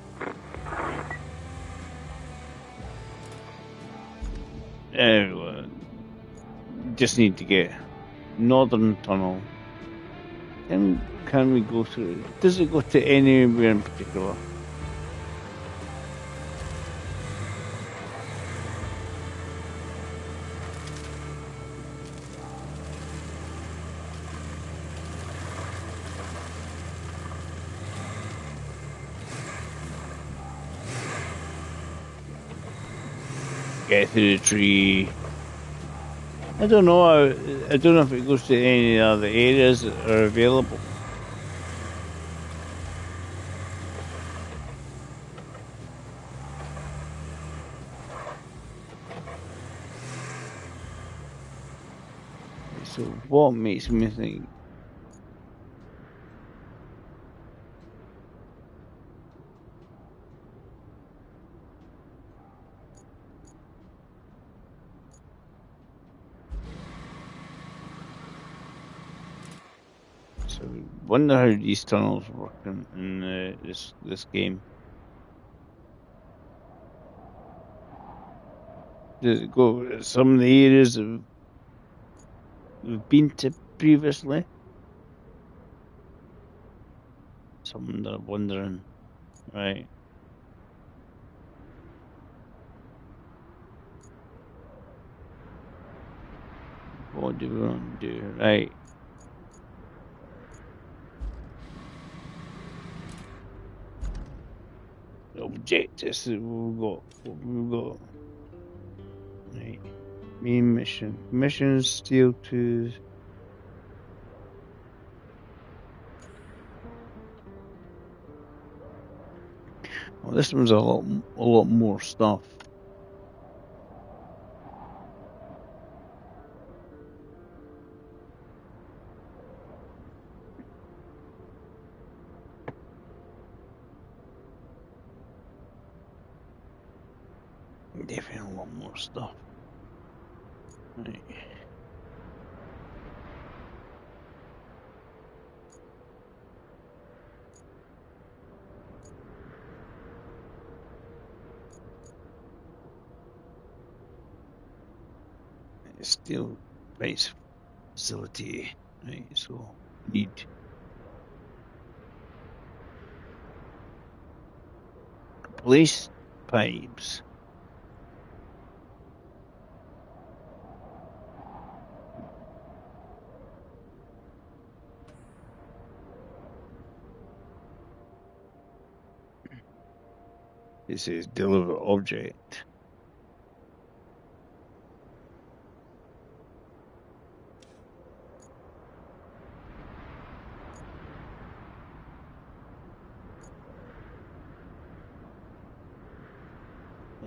Just need to get Northern Tunnel. Can we go through? Does it go to anywhere in particular? get through the tree. I don't know. I don't know if it goes to any other areas that are available. So what makes me think? So wonder how these tunnels work in this game. Does it go some of the areas that we've been to previously? Some that are wondering, right? What do we want to do? Right. Objectives that we've got. What we've got. Right. Main mission. Missions steel to. Well, this one's a lot more stuff. Definitely a lot more stuff. Right. Steel base facility. Right. So need police pipes. It says deliver object.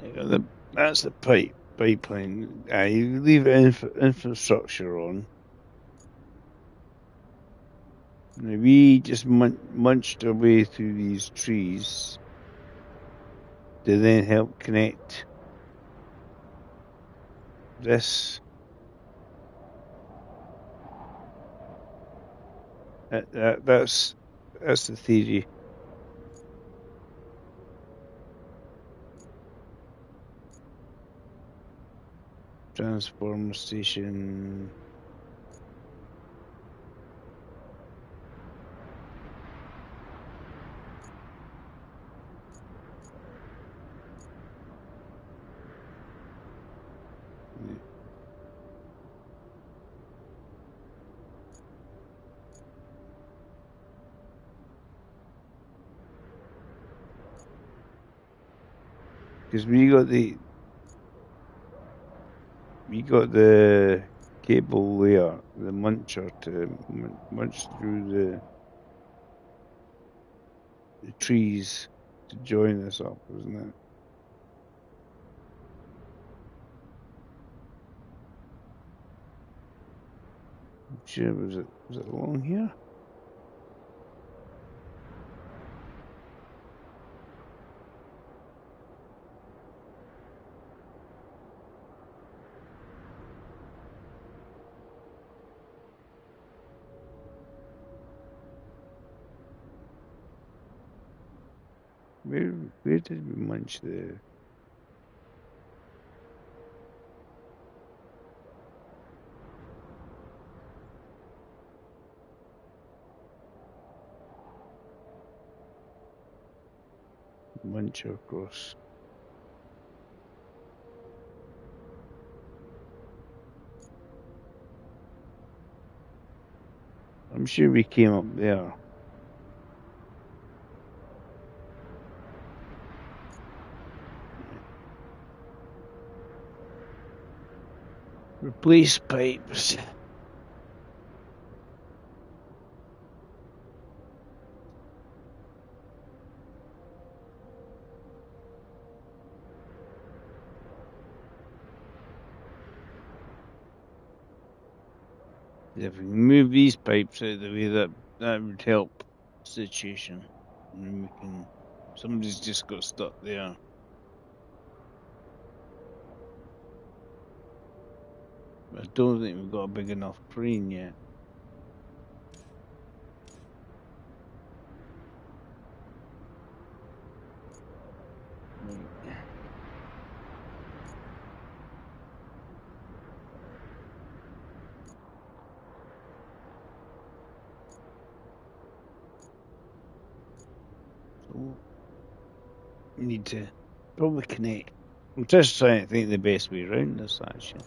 Yeah, that's the pipeline. You leave infrastructure on. Now we just munched our way through these trees to then help connect this. That's the theory. Transformer station. Because we got the cable there, the muncher to munch through the trees to join us up, wasn't it? I'm sure was it along here? Where did we munch the muncher across? I'm sure we came up there. Replace pipes. If we move these pipes out of the way, that would help the situation. And we can. Somebody's just got stuck there. I don't think we've got a big enough crane yet. Right. So we need to probably connect. I'm just trying to think the best way around this actually.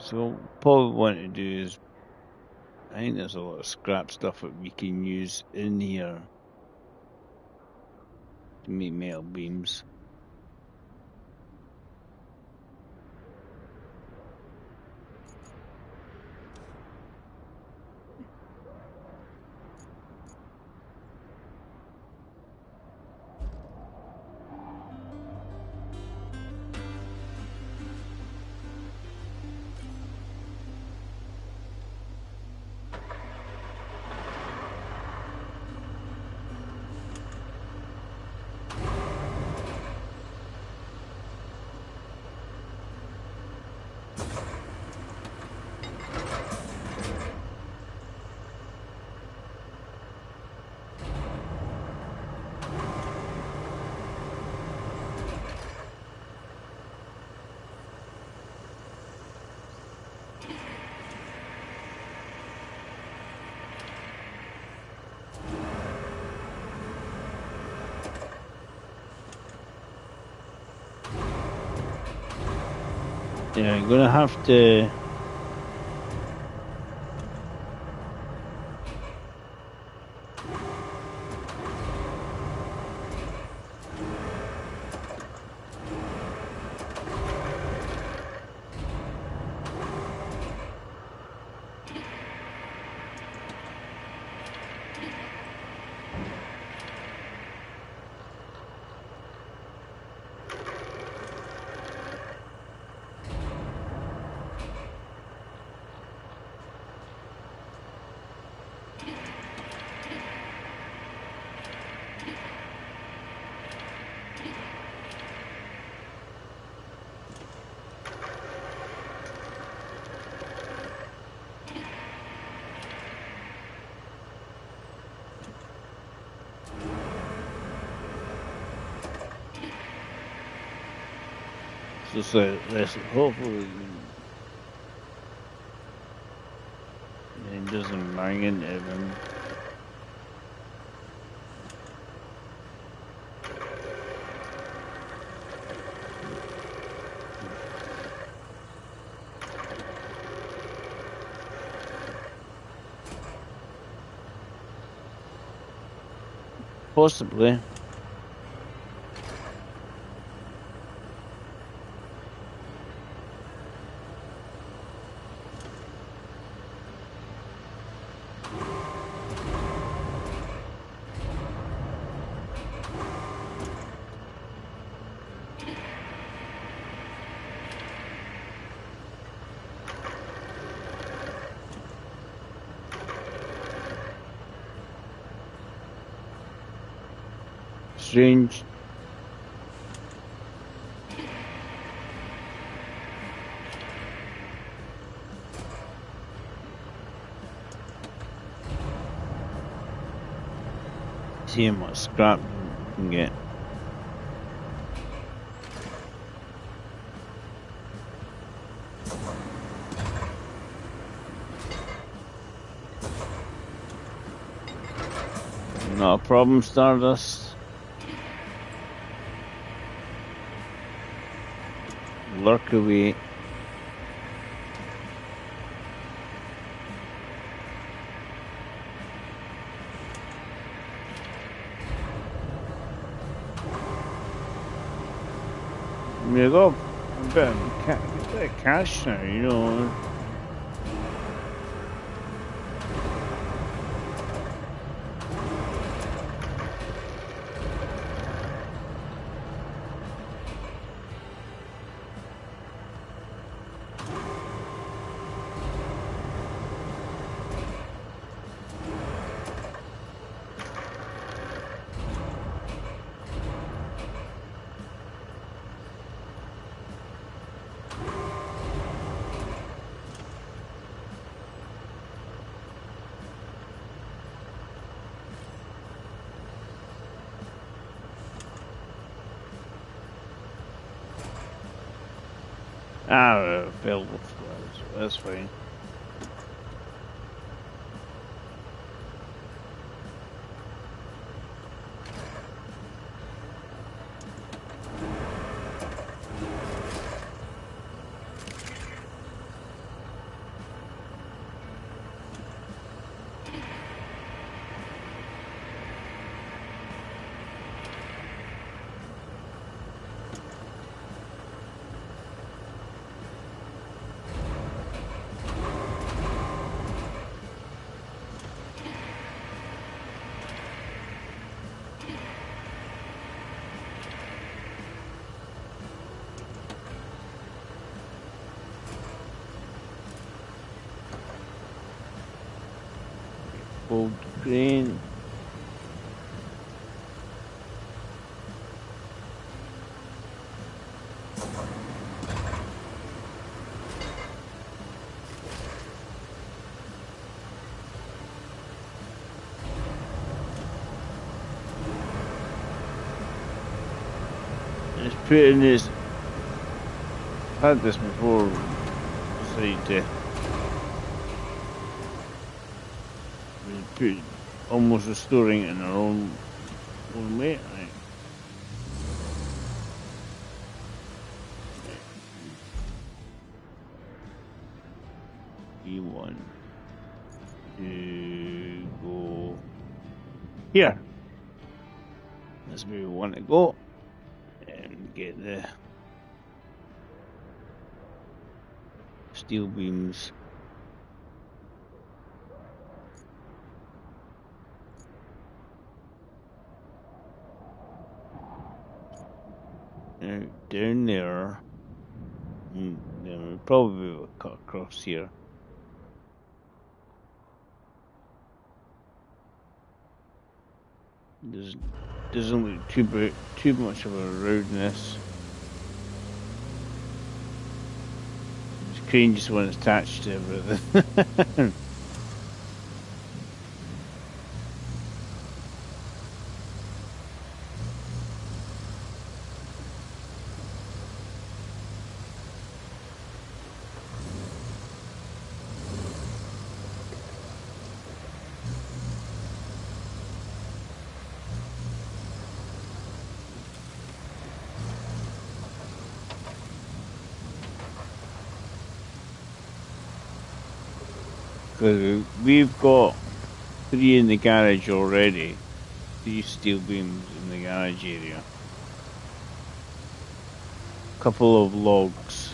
So what we probably want to do is, I think there's a lot of scrap stuff that we can use in here to make metal beams. Yeah, I'm gonna have to. So let's hopefully it doesn't bang into them. Possibly. Strange. See how much scrap we can get. Not a problem, Stardust. Lurk away. We got a bit of cash now, you know. Filled with flowers. That's fine. Old green. Let's put in this. I've had this before. Decided to put almost restoring it in our own way. Right. We want to go here. That's where we want to go and get the steel beams. Now down there, then we'll probably cut across here. Doesn't look too much of a roadness. This crane just wants attached to everything. Because we've got 3 in the garage already. 3 steel beams in the garage area. Couple of logs.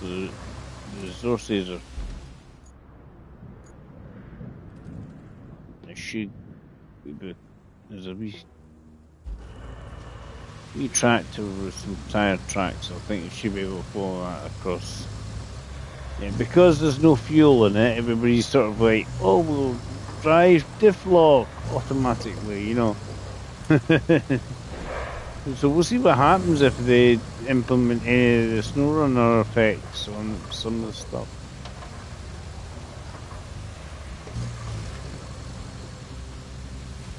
The resources are. There should be. There's a wee tractor with some tire tracks. I think you should be able to follow that across. Yeah, because there's no fuel in it, everybody's sort of like, oh, we'll drive diff lock automatically, you know. So we'll see what happens if they implement any of the SnowRunner effects on some of the stuff.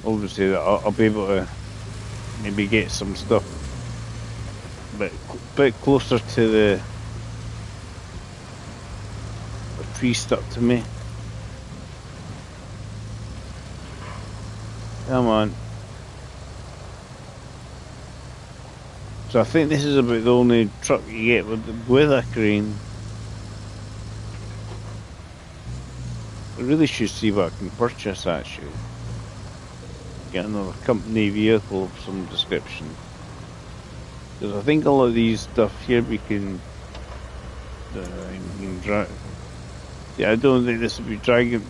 Obviously, I'll be able to maybe get some stuff a bit closer to the tree stuck to me. Come on. So I think this is about the only truck you get with a crane. I really should see what I can purchase actually. Get another company vehicle of some description. Because I think a lot of these stuff here we can drag. See, I don't think this would be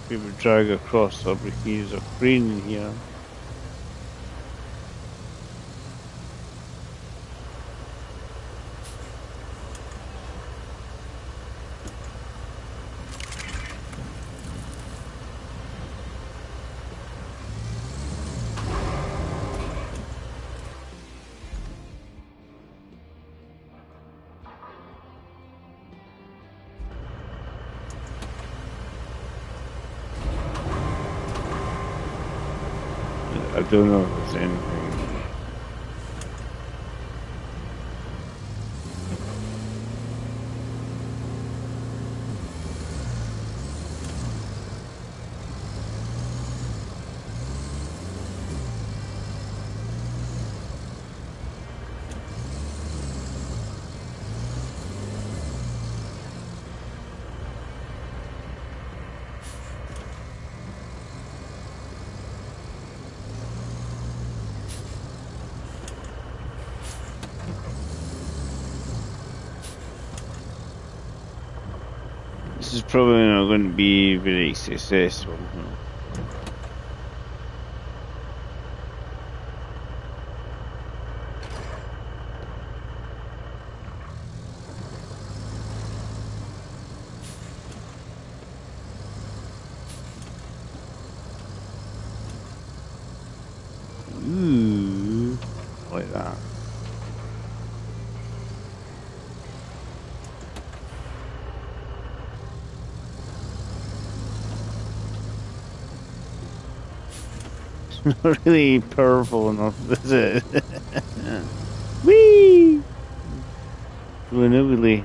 we would drag across, or we can use a crane in here. I don't know if there's anything. This is probably not going to be very successful. Ooh, like that. It's not really powerful enough, is it? Whee! Wibbly.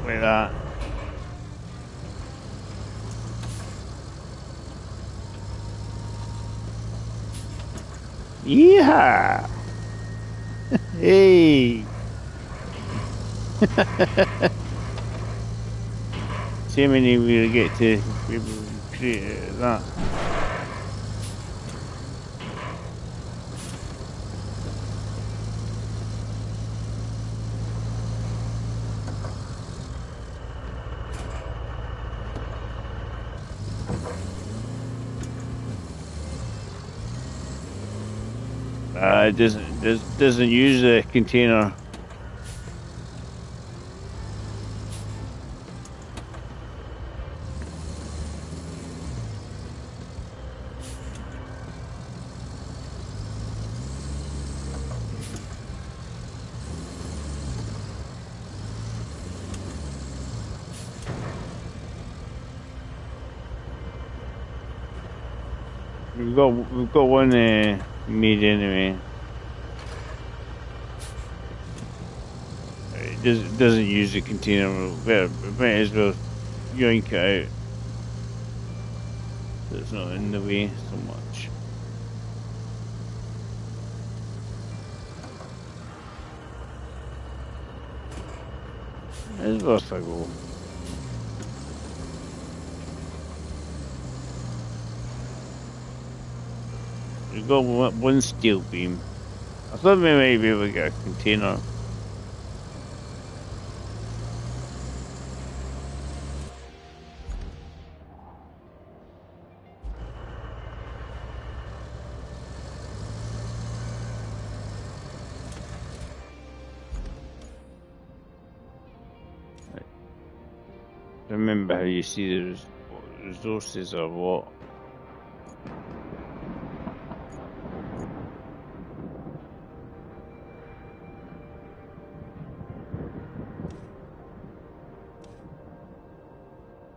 Like that. Yeah. Hey. See how many we'll get to be able to create that. It doesn't use a container. We've got one made anyway. It doesn't use a container. We might as well yoink it out so it's not in the way so much. It's worth a go. We've got one steel beam. I thought we might be able to get a container. Remember how you see the resources or what?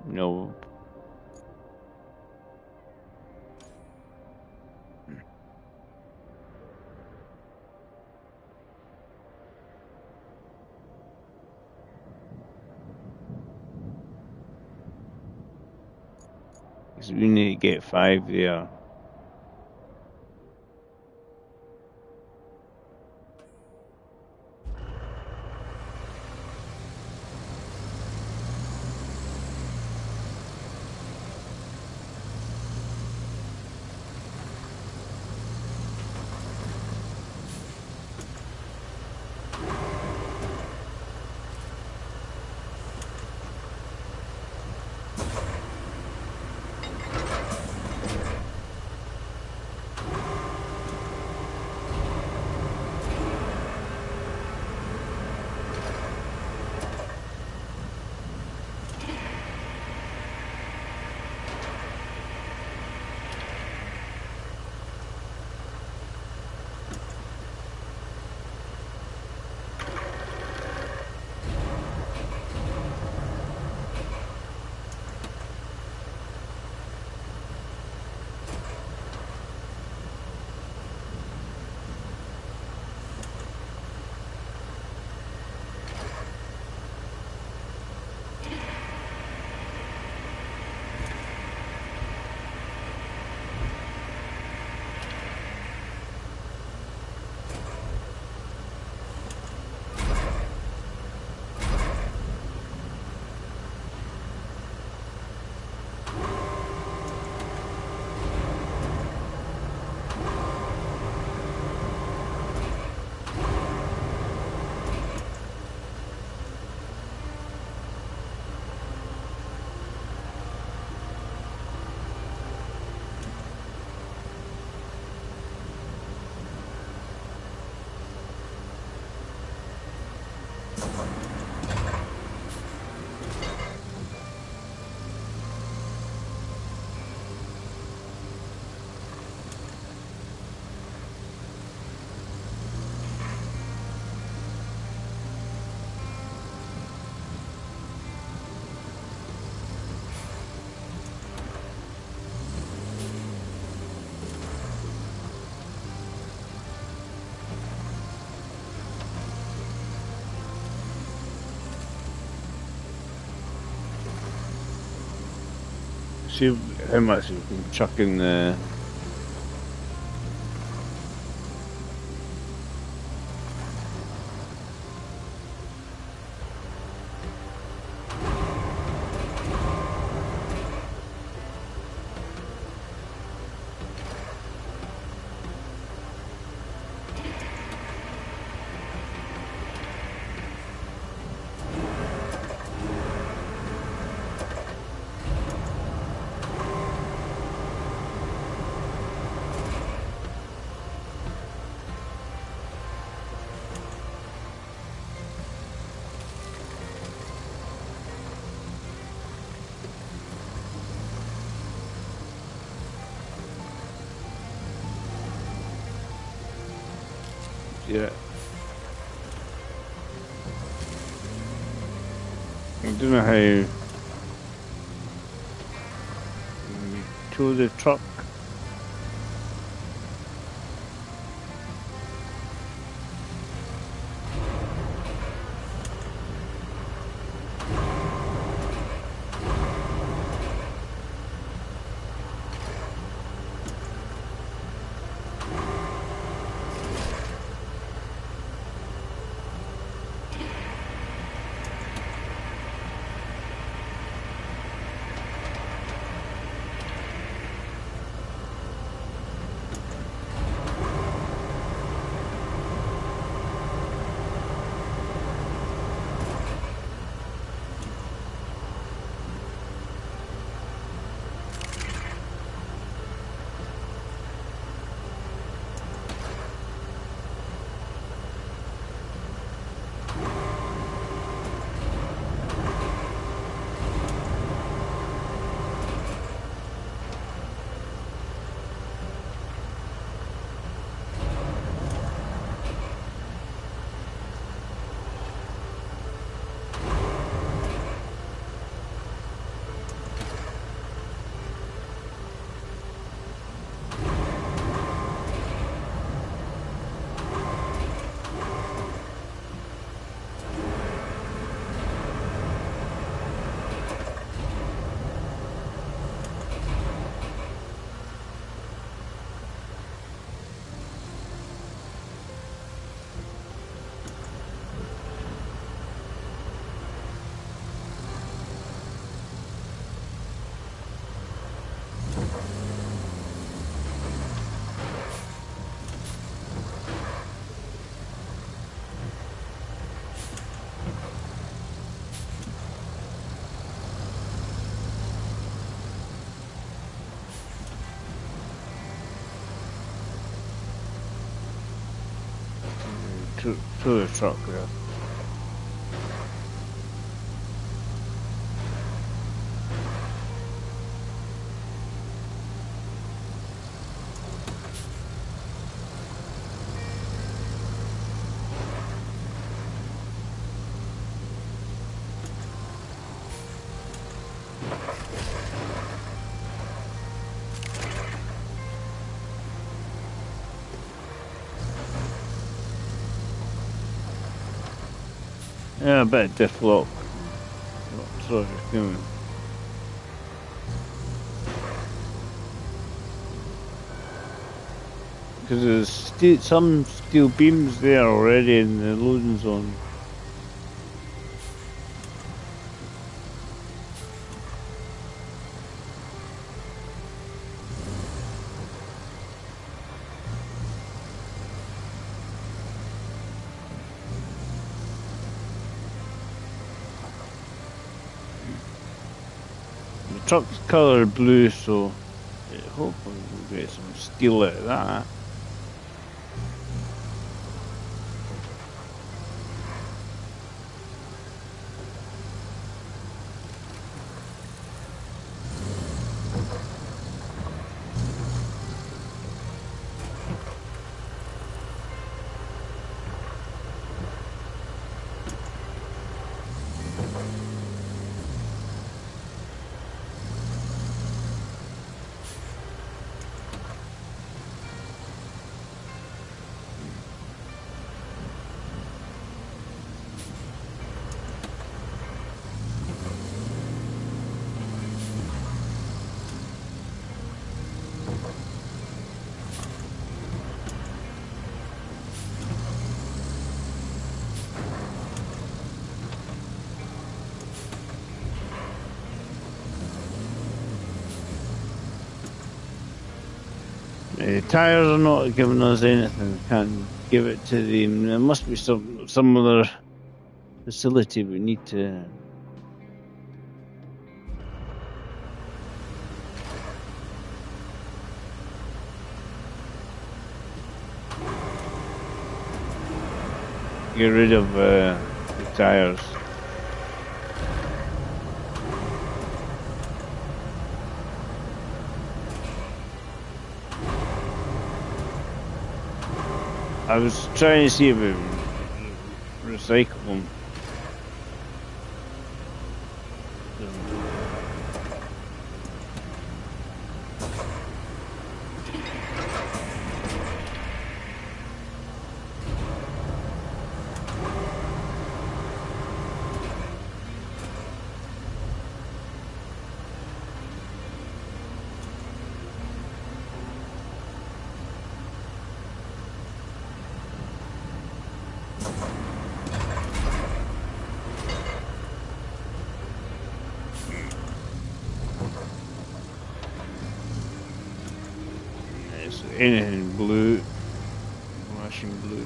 No. 'Cause we need to get 5 there. See how much we can chuck in the. Yeah. I don't know how. To the truck. to the truck there. Yeah, a bit of diff lock. Sort of thing. Because there's some steel beams there already in the loading zone. The truck's coloured blue, so hopefully we'll get some steel out of that. Tires are not giving us anything. Can't give it to them. There must be some other facility we need to. Get rid of the tires. I was trying to see if we recycle them. Anything blue, flashing blue.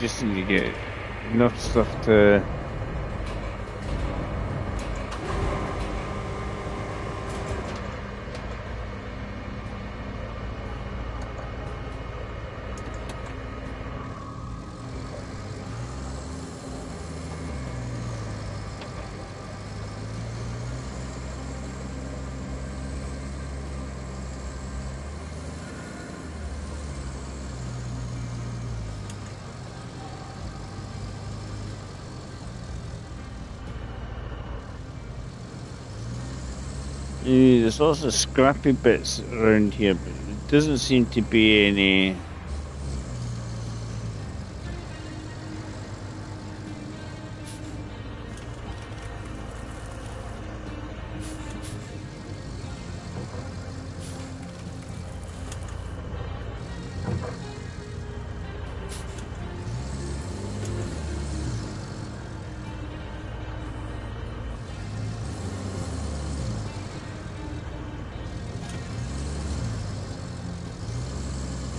just need to get enough stuff to. There's lots of scrappy bits around here, but it doesn't seem to be any.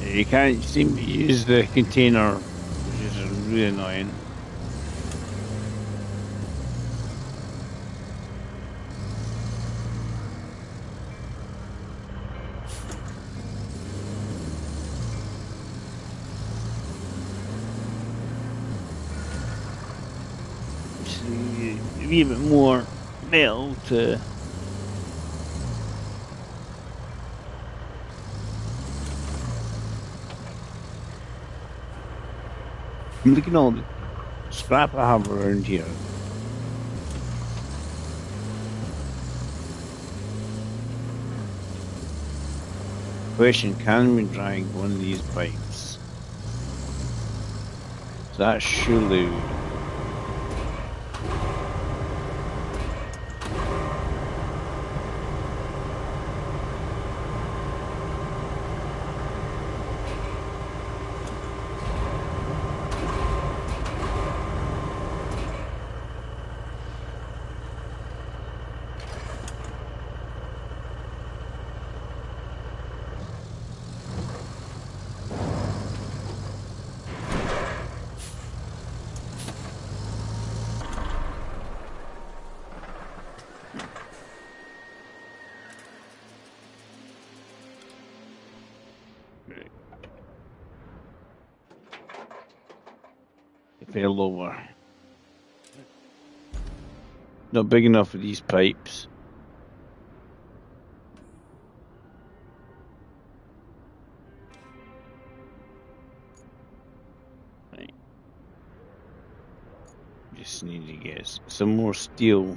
You can't seem to use the container, which is really annoying. Just need a wee bit more metal to. I'm looking at all the scrap I have around here. Question: can we drag one of these pipes? So that's surely. It fell over. Not big enough for these pipes. Right. Just need to get some more steel.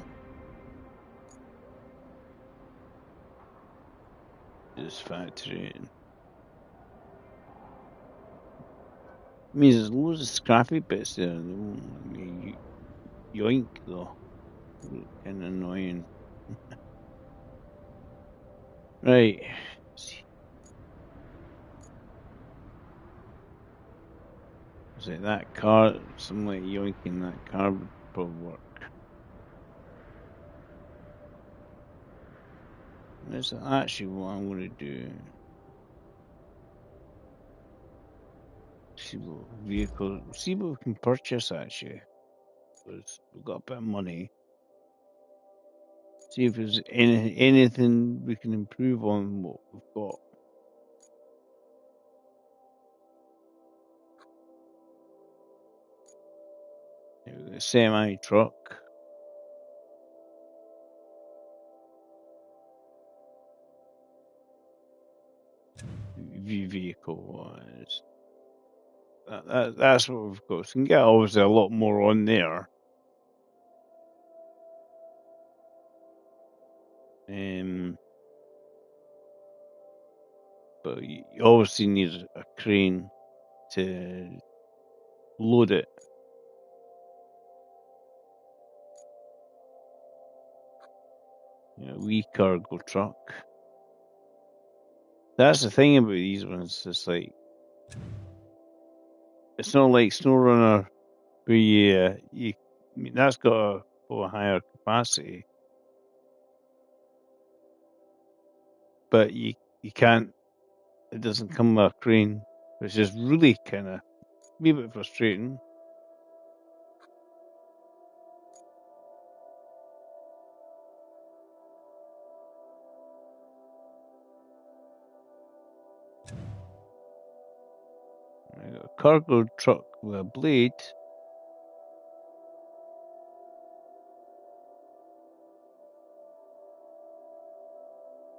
This factory. Means there's loads of scrappy bits there. They won't let me yoink though. Kind of annoying. Right. Was it that car? Something like yoinking that car would probably work. That's actually what I'm going to do. See what vehicle. See what we can purchase actually. Because we've got a bit of money. See if there's anything we can improve on what we've got. A semi truck. Vehicle wise. That's what we've got. So we can get obviously a lot more on there. But you obviously need a crane to load it. Wee cargo truck. That's the thing about these ones. It's like it's not like SnowRunner where I mean, that's got a higher capacity, but you can't. It doesn't come with a crane, which is really kind of Be a bit frustrating. I got a cargo truck with a blade.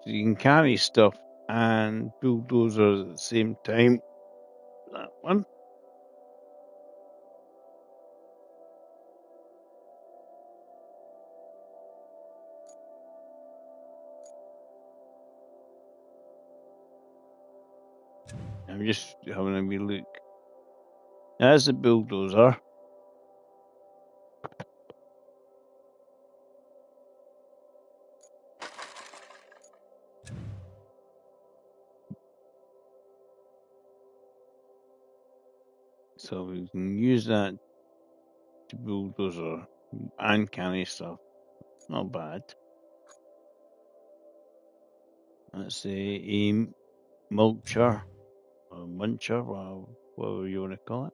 So you can carry stuff and bulldozer at the same time. That one. I'm just having a wee look. That's the bulldozer. So we can use that to bulldozer and carry stuff. Not bad. That's a mulcher or muncher, whatever you want to call it.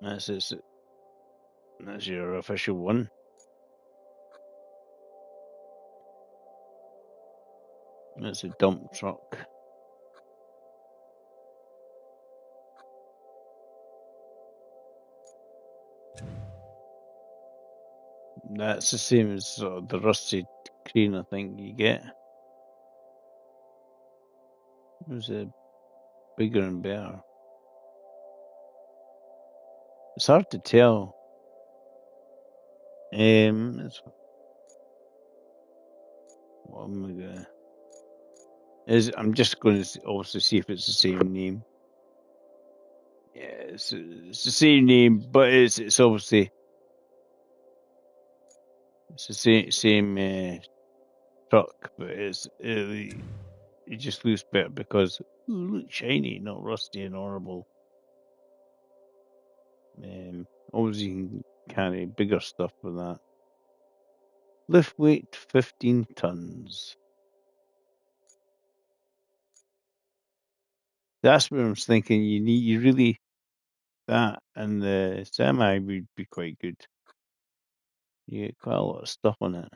That's it. That's your official one. That's a dump truck. That's the same as sort of the rusty crane, I think you get. It was bigger and better. It's hard to tell. What am I gonna? I'm just going to also see if it's the same name. Yeah, it's the same name, but it's obviously it's the same truck, but it just looks better because it looks shiny, not rusty and horrible. Obviously you can carry bigger stuff with that. Lift weight 15 tons. That's what I was thinking. You really that and the semi would be quite good. You get quite a lot of stuff on it.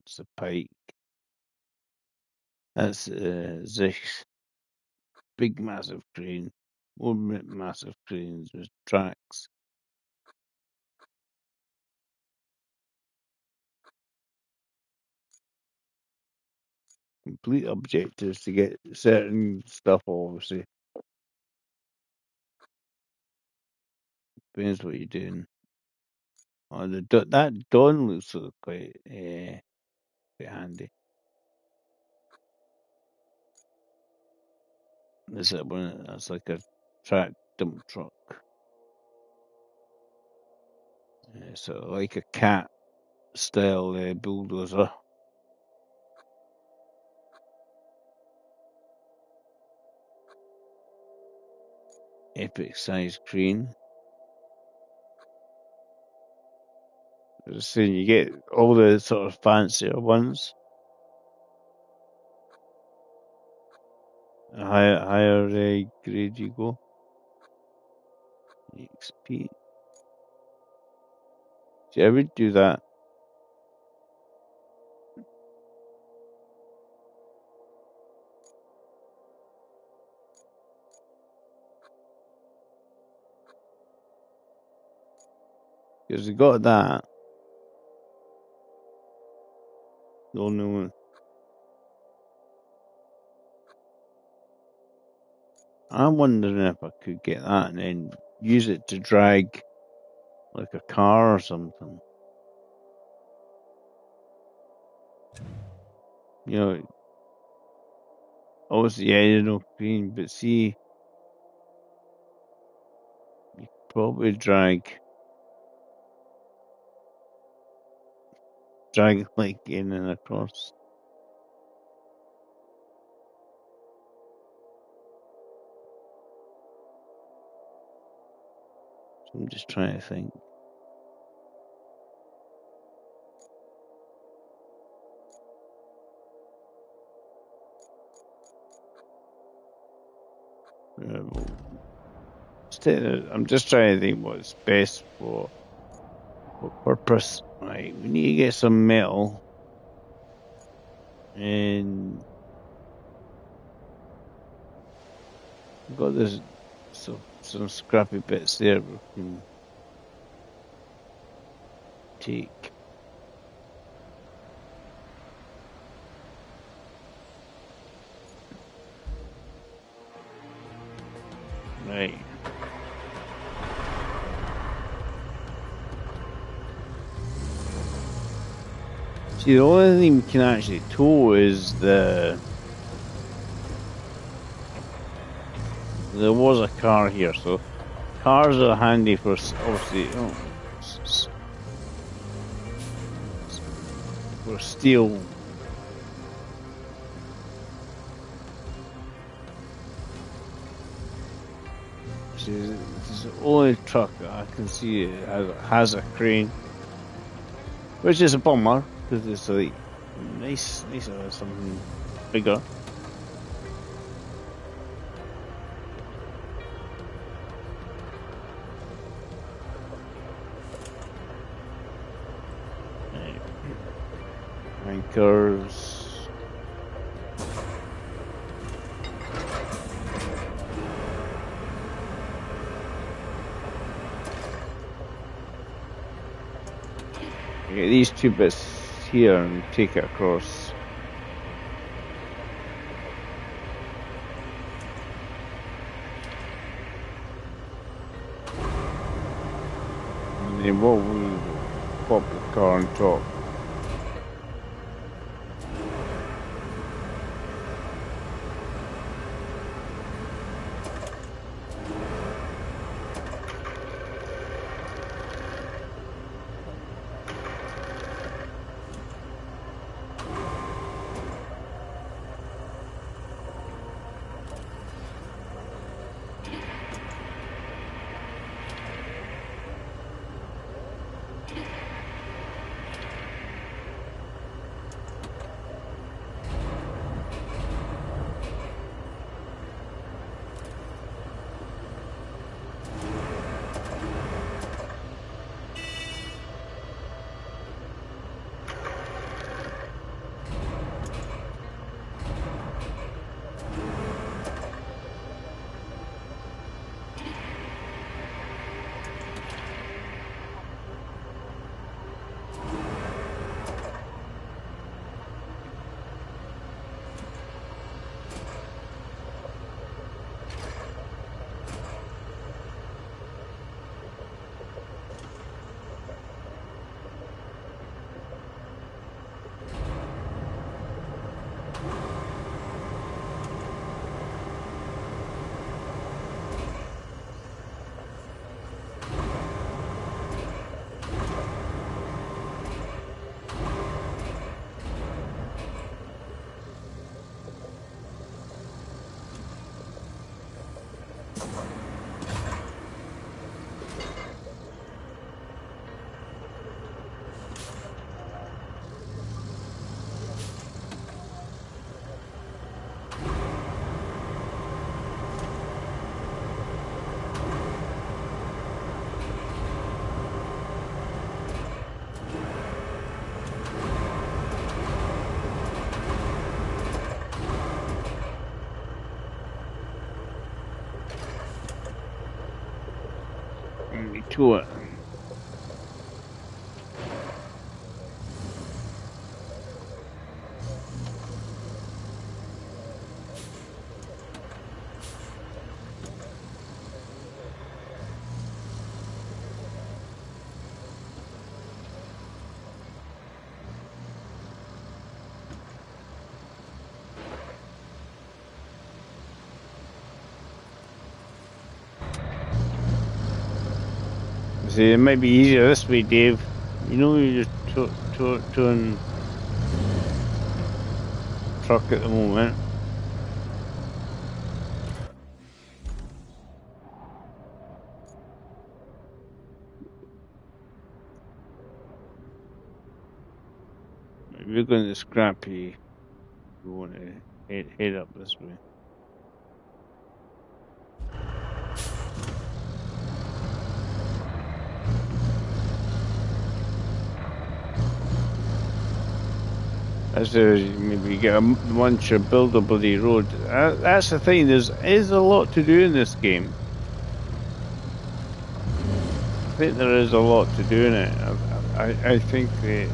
It's a pike. That's this big massive crane. More massive cranes with tracks. Complete objectives to get certain stuff, obviously. Depends what you're doing. Oh, that Dawn looks quite handy. Is that one? That's like a track dump truck. So like a cat style bulldozer. Epic size crane. I was saying you get all the sort of fancier ones. A higher grade you go. XP. See, I would do that. Because they got that. The only one. I'm wondering if I could get that and then use it to drag like a car or something. You know, obviously, yeah, you know, green, but see, probably drag like in and across. So I'm just trying to think. I'm just trying to think what's best for what purpose. Right, we need to get some metal and we've got this some scrappy bits there we can take. Right. See, the only thing we can actually tow is there was a car here, so cars are handy for obviously for steel. See, this is the only truck that I can see has a crane, which is a bummer because it's like nice to have something bigger. Right. Anchors. Get these two bits here and take it across. And then what we pop the car on top. And we tow it. See, it might be easier this way, Dave. You know, you're just towing truck at the moment. If you're going to Scrappy, you want to head up this way. As maybe get a muncher, build a bloody road. That's the thing. There is a lot to do in this game. I think there is a lot to do in it. I think that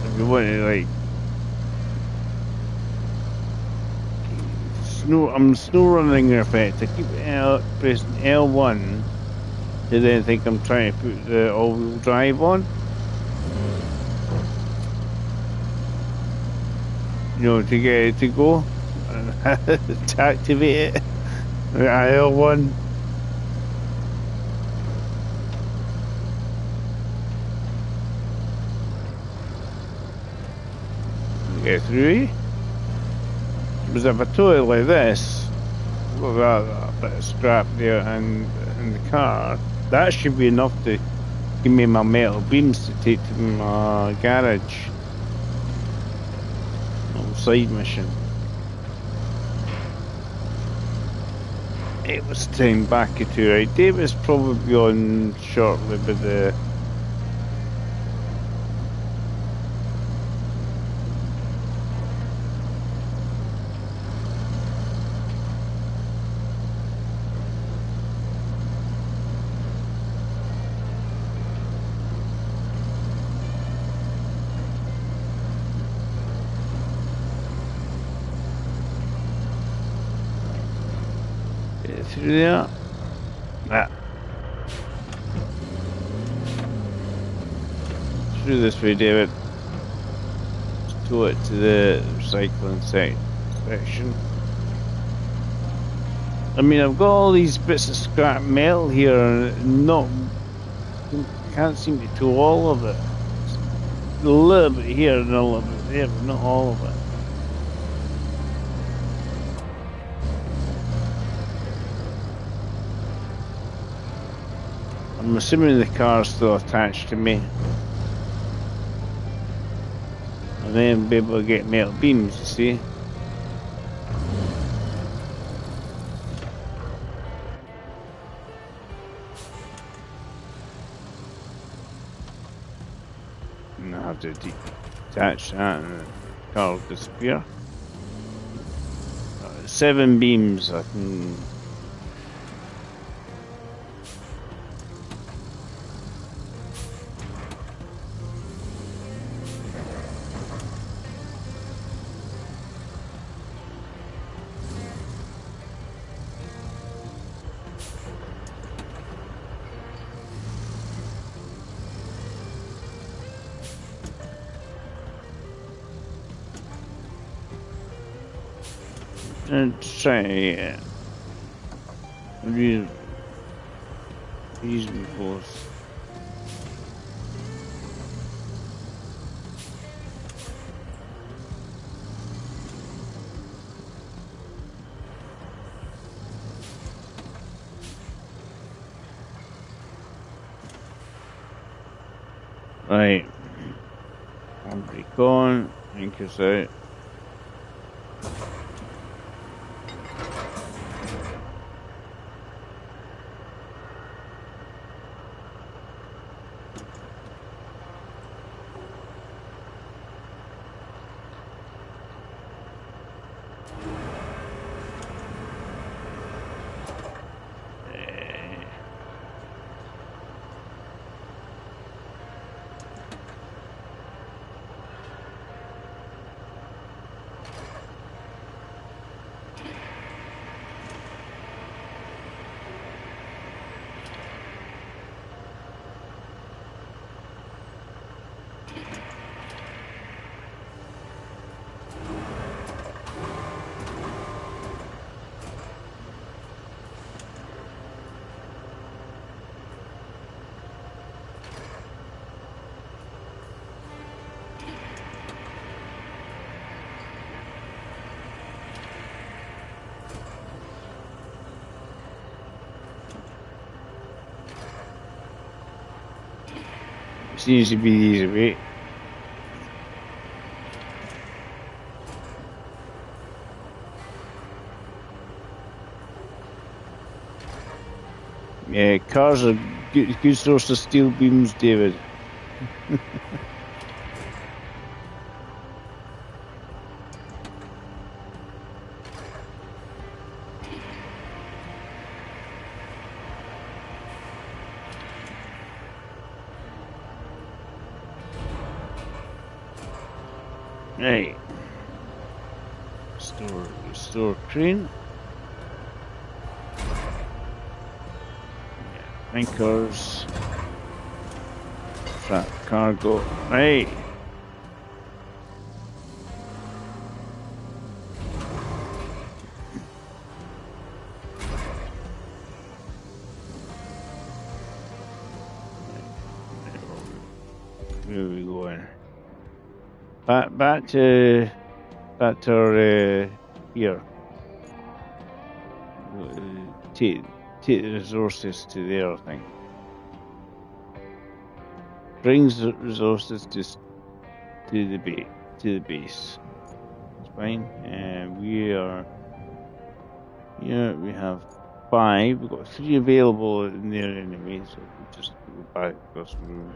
if you want to like I'm snow running effect. I keep pressing L1 to then think I'm trying to put the all-wheel drive on. You know, to get it to go, to activate it. L1. Get through. Because if I tow it like this, with that bit of scrap there and in the car, that should be enough to give me my metal beams to take to my garage. Little side mission. It was time back to right. David's probably on shortly with the. Through there. Through this way, David. Let's tow it to the recycling section. I mean, I've got all these bits of scrap metal here, and can't seem to tow all of it. It's a little bit here and a little bit there, but not all of it. I'm assuming the car's still attached to me. And then be able to get metal beams, you see. And I have to detach that and the car will disappear. 7 beams I can. And try reasonably close. Right. I'll break on, anchors out. Seems to be the easy way. Yeah, cars are good source of steel beams, David. Right. Restore crane. Yeah. Anchors. Trap cargo. Right. Where are we going? Back to our here. Take the resources to there. I think brings the resources to the base. It's fine. We are. Yeah, we have 5. We've got 3 available in there anyway, so we just go back across the room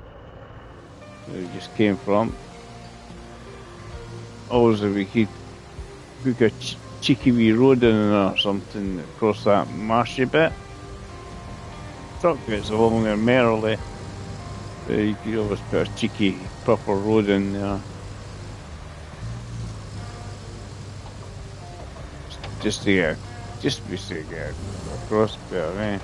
where we just came from. Always if we could book a cheeky wee road in or something across that marshy bit. Truck gets along there merrily. But you could always put a cheeky proper road in there. Just to get across better, eh?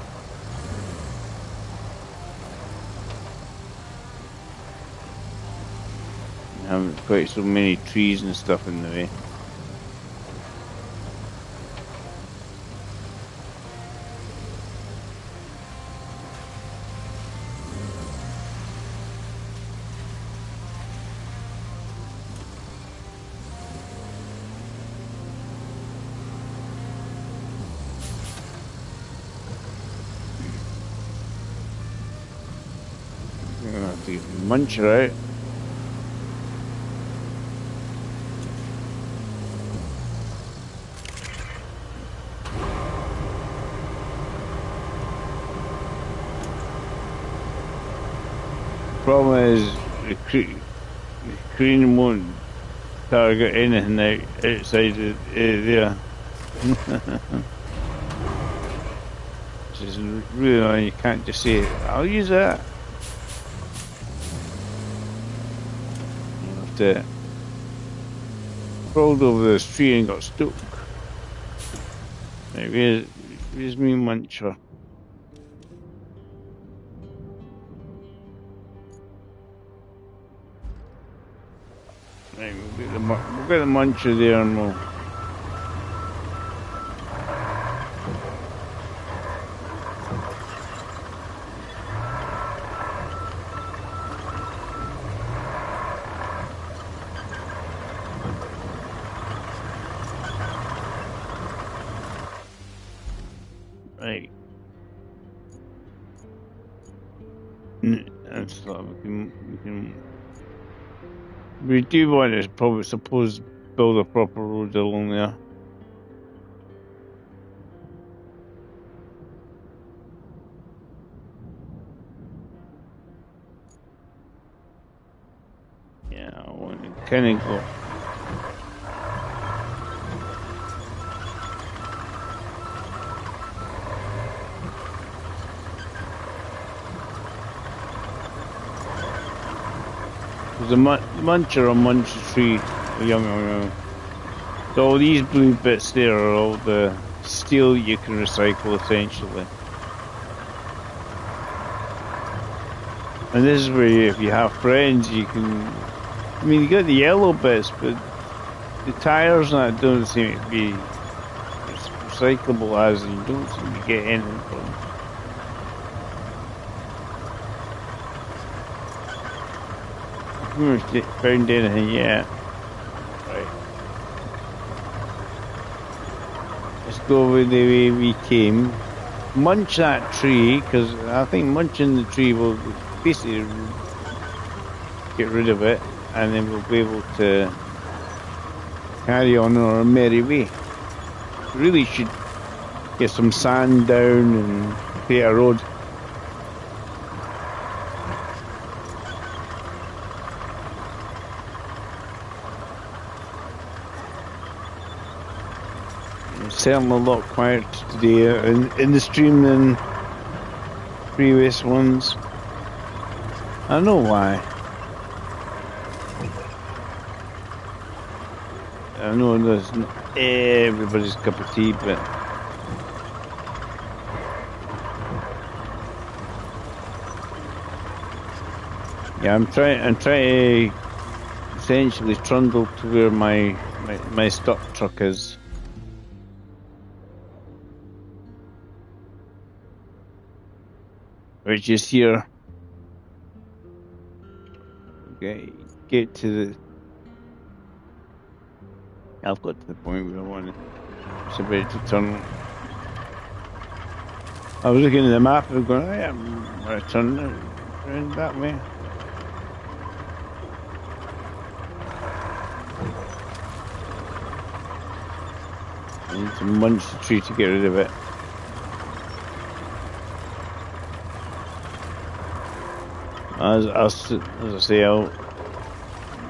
You haven't quite so many trees and stuff in the way. You're gonna have to munch her out. Problem is, the crane won't target anything outside of there. Which is really annoying. You can't just say, I'll use that. You have to crawled over this tree and got stuck. Right, where's me muncher? Right, we'll get the muncher there and we'll... Right. That's that. We do want to probably suppose build a proper road along there. Yeah, I want to kind of go. There's a muncher on muncher tree. Yum. So all these blue bits there are all the steel you can recycle essentially. And this is where if you have friends you can... I mean you got the yellow bits but the tyres and that don't seem to be recyclable as you don't seem to get anything from them. We haven't found anything yet. Right. Let's go with the way we came. Munch that tree, because I think munching the tree will basically get rid of it, and then we'll be able to carry on our merry way. Really should get some sand down and create a road. Certainly a lot quieter today in the stream than previous ones. I don't know why. I know there's not everybody's cup of tea, but yeah, I'm trying to essentially trundle to where my stock truck is. Which is here. Okay, get to the. I've got to the point where I want to. It's about to turn. I was looking at the map and going, oh, yeah, I'm going to turn around that way. I need to munch the tree to get rid of it. As I say, I'll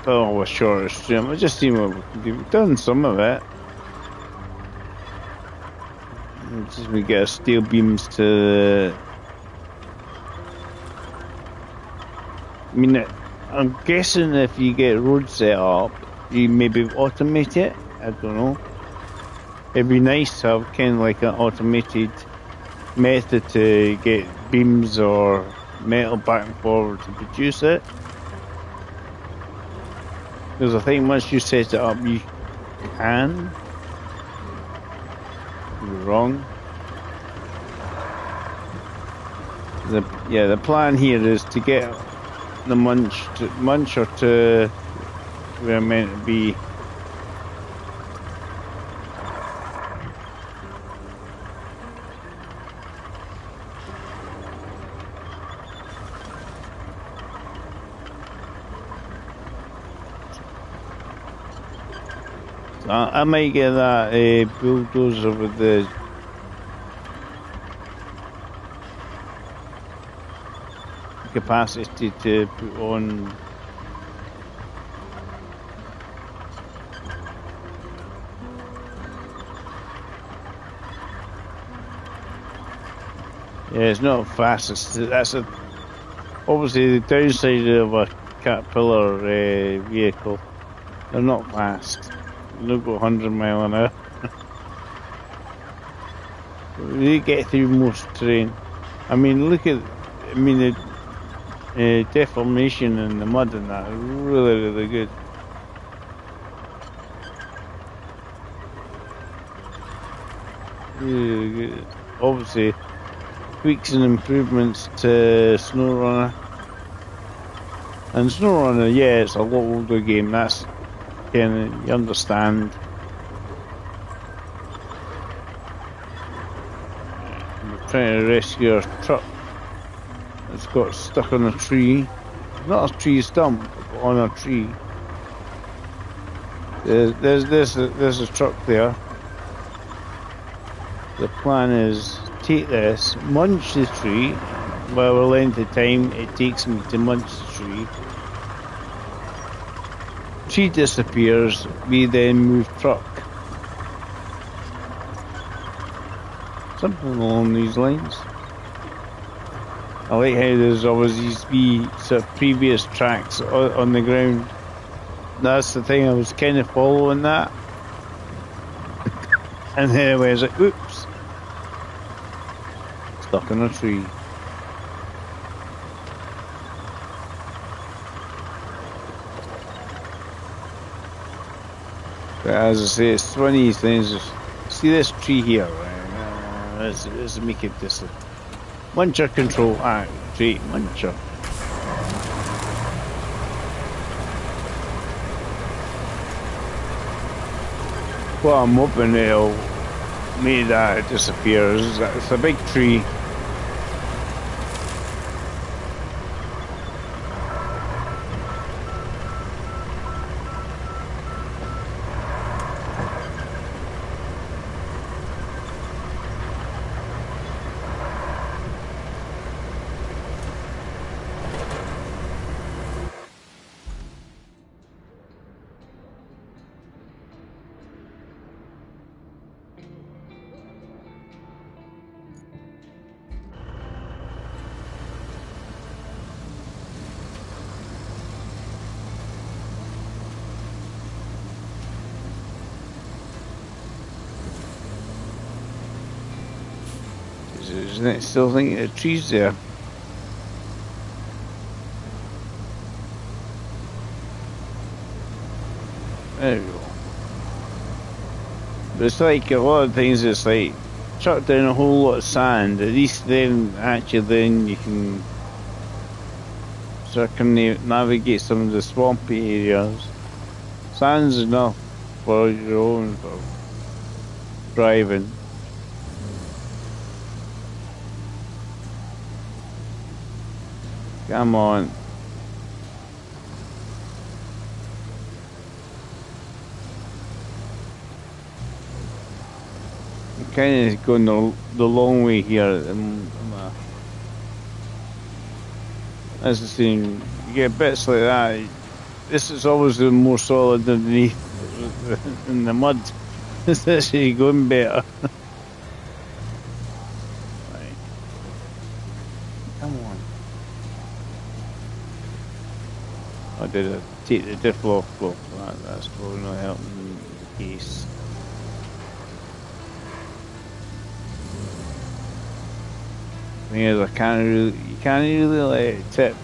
follow a shorter stream. I'll just see what we can do. We've done some of it. Just we get our steel beams to the. I mean, I'm guessing if you get roads set up, you maybe automate it. I don't know. It'd be nice to have kind of like an automated method to get beams or metal back and forward to produce it. Because I think once you set it up, you can. Could be wrong. The plan here is to get the muncher to where I'm meant to be. So I might get that bulldozer with the capacity to put on. Yeah, it's not fast. That's obviously the downside of a Caterpillar vehicle. They're not fast. They don't go 100 miles an hour. They get through most terrain. I mean, the deformation in the mud and that is really, really good. Really good. Obviously, tweaks and improvements to SnowRunner. And SnowRunner, yeah, it's a lot older game. That's kind of, you understand. We're trying to rescue our truck that's got stuck on a tree. Not a tree stump, but on a tree. There's a truck there. The plan is take this, munch the tree, whatever length of time it takes me to munch the tree. Tree disappears, we then move truck. Something along these lines. I like how there's always these wee sort of previous tracks on the ground. That's the thing, I was kind of following that. And then I was like, oops. Stuck in a tree. But as I say, it's one of these things. See this tree here, right? Let's make it this. Muncher control. Tree muncher. Well, I'm hoping it'll make that disappear. It's a big tree. isn't it? Still think the trees there. There we go. But it's like a lot of things. It's like chuck down a whole lot of sand. At least then, actually, then you can navigate some of the swampy areas. Sand's enough for your own driving. Come on. I'm kind of going the long way here. As I say, you get bits like that. This is always the more solid underneath in the mud. It's actually going better. Right. Come on. I did take the diff off. Well, that's probably not helping the case. The thing is, you can't really let it tip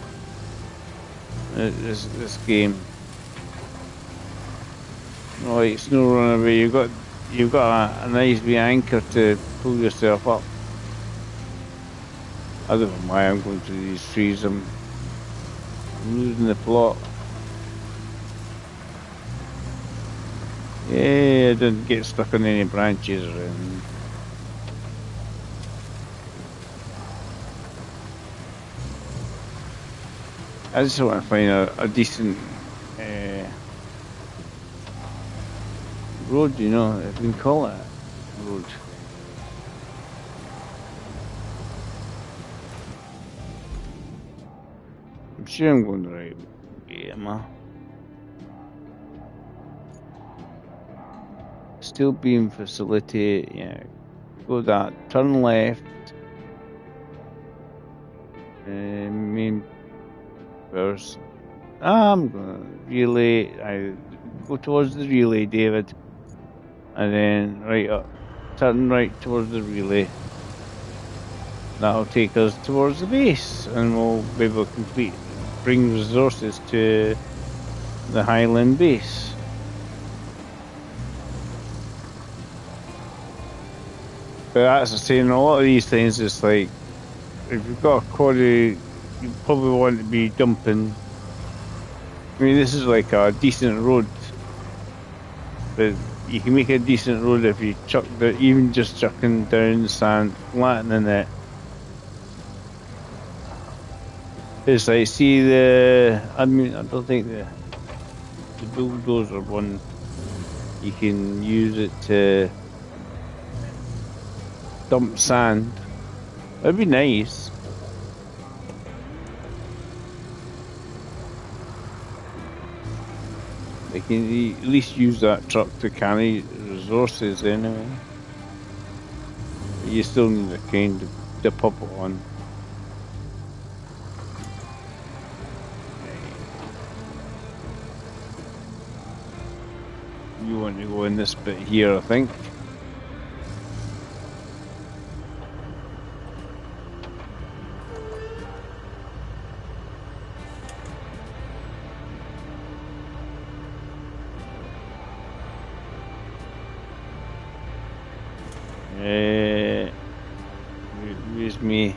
this game. Like Snow Runaway, you've got a nice wee anchor to pull yourself up. I don't know why I'm going through these trees. I'm losing the plot. Yeah, I didn't get stuck on any branches or anything. I just want to find a decent road, you know, if we can call it a road. I'm sure I'm going the right way, am I? Steel beam facility, yeah. Go that, turn left. Main first. I'm gonna relay. I go towards the relay, David, and then right up, turn right towards the relay. That'll take us towards the base, and we'll be able to bring resources to the Highland base. But that's the same. A lot of these things, it's like if you've got a quarry, you probably want to be dumping. I mean, this is like a decent road, but you can make a decent road if you even just chucking down sand, flattening it. It's like, see I don't think the bulldozer one, you can use it to dump sand. That'd be nice. They can at least use that truck to carry resources anyway. But you still need a crane to pop it on. You want to go in this bit here, I think. Where's me?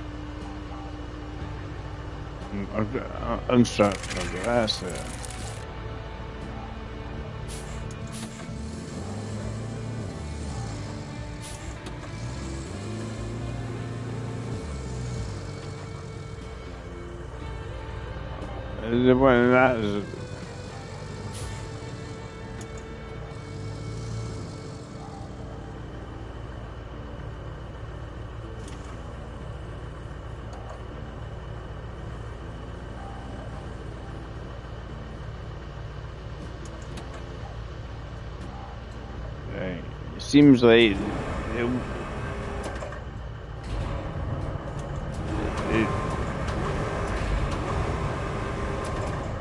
Unstrapped. That's it. The one that is. Right. It seems like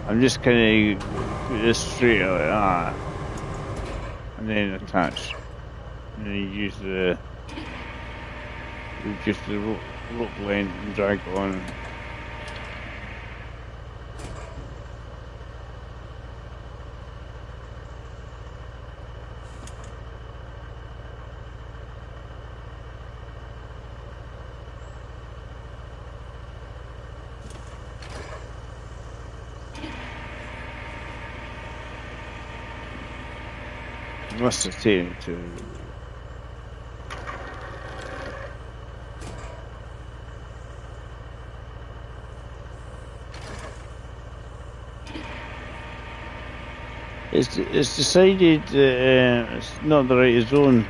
I'm just kind of put this straight like that, and then attach, and then you use the reduce the rope length and drag on. Must have taken it to. It's decided it's not the right zone.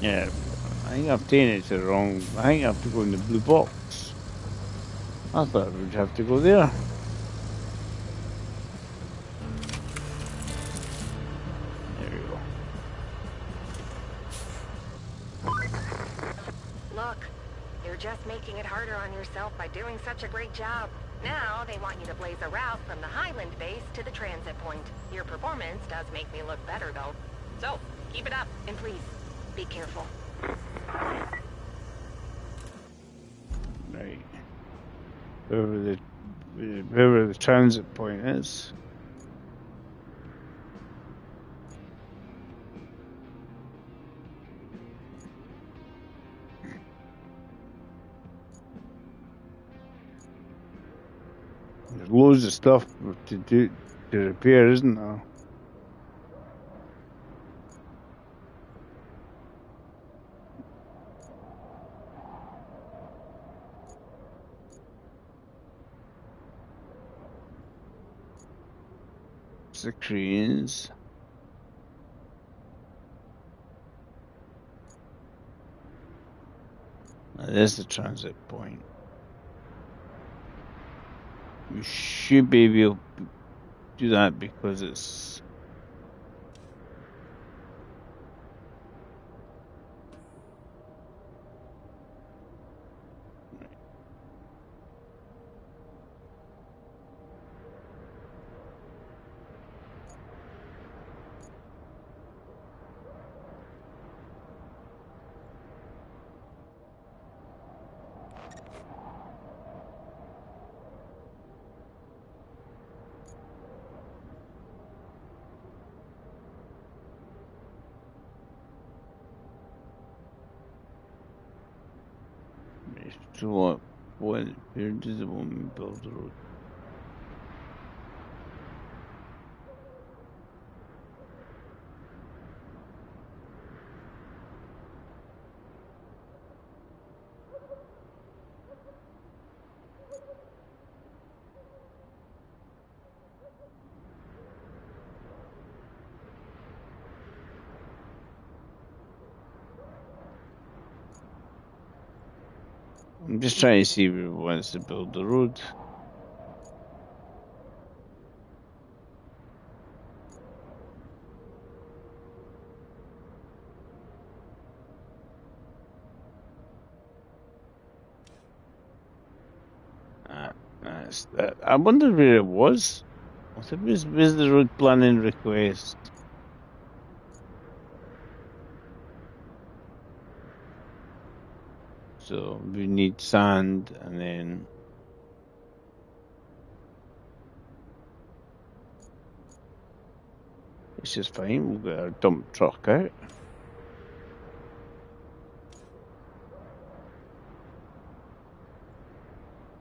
Yeah, I think I've taken it to the wrong. I think I have to go in the blue box. I thought we'd have to go there. There we go. Look, you're just making it harder on yourself by doing such a great job. Now, they want you to blaze a route from the Highland base to the transit point. Your performance does make me look better, though. So, keep it up, and please, be careful. Right. Wherever the transit point is. There's loads of stuff to do to repair, isn't there? It's the cranes. There's the transit point. We should be able to do that because it's. So what? Where does the woman build the road? I'm just trying to see where it wants to build the road. I wonder where it was. What was the road planning request? So we need sand and then this is fine. We'll get our dump truck out.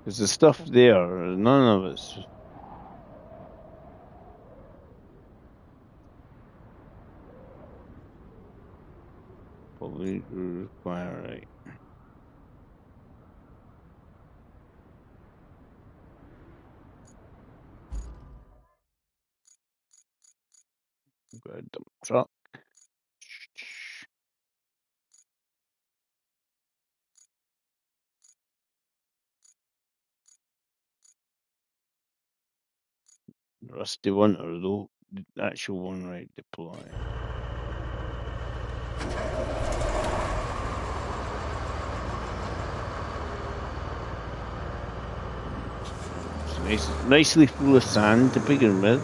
There's the stuff there. None of it's probably require, right? We've got a dump truck. Rusty one or the actual one, right? Deploy. It's nicely full of sand to begin with.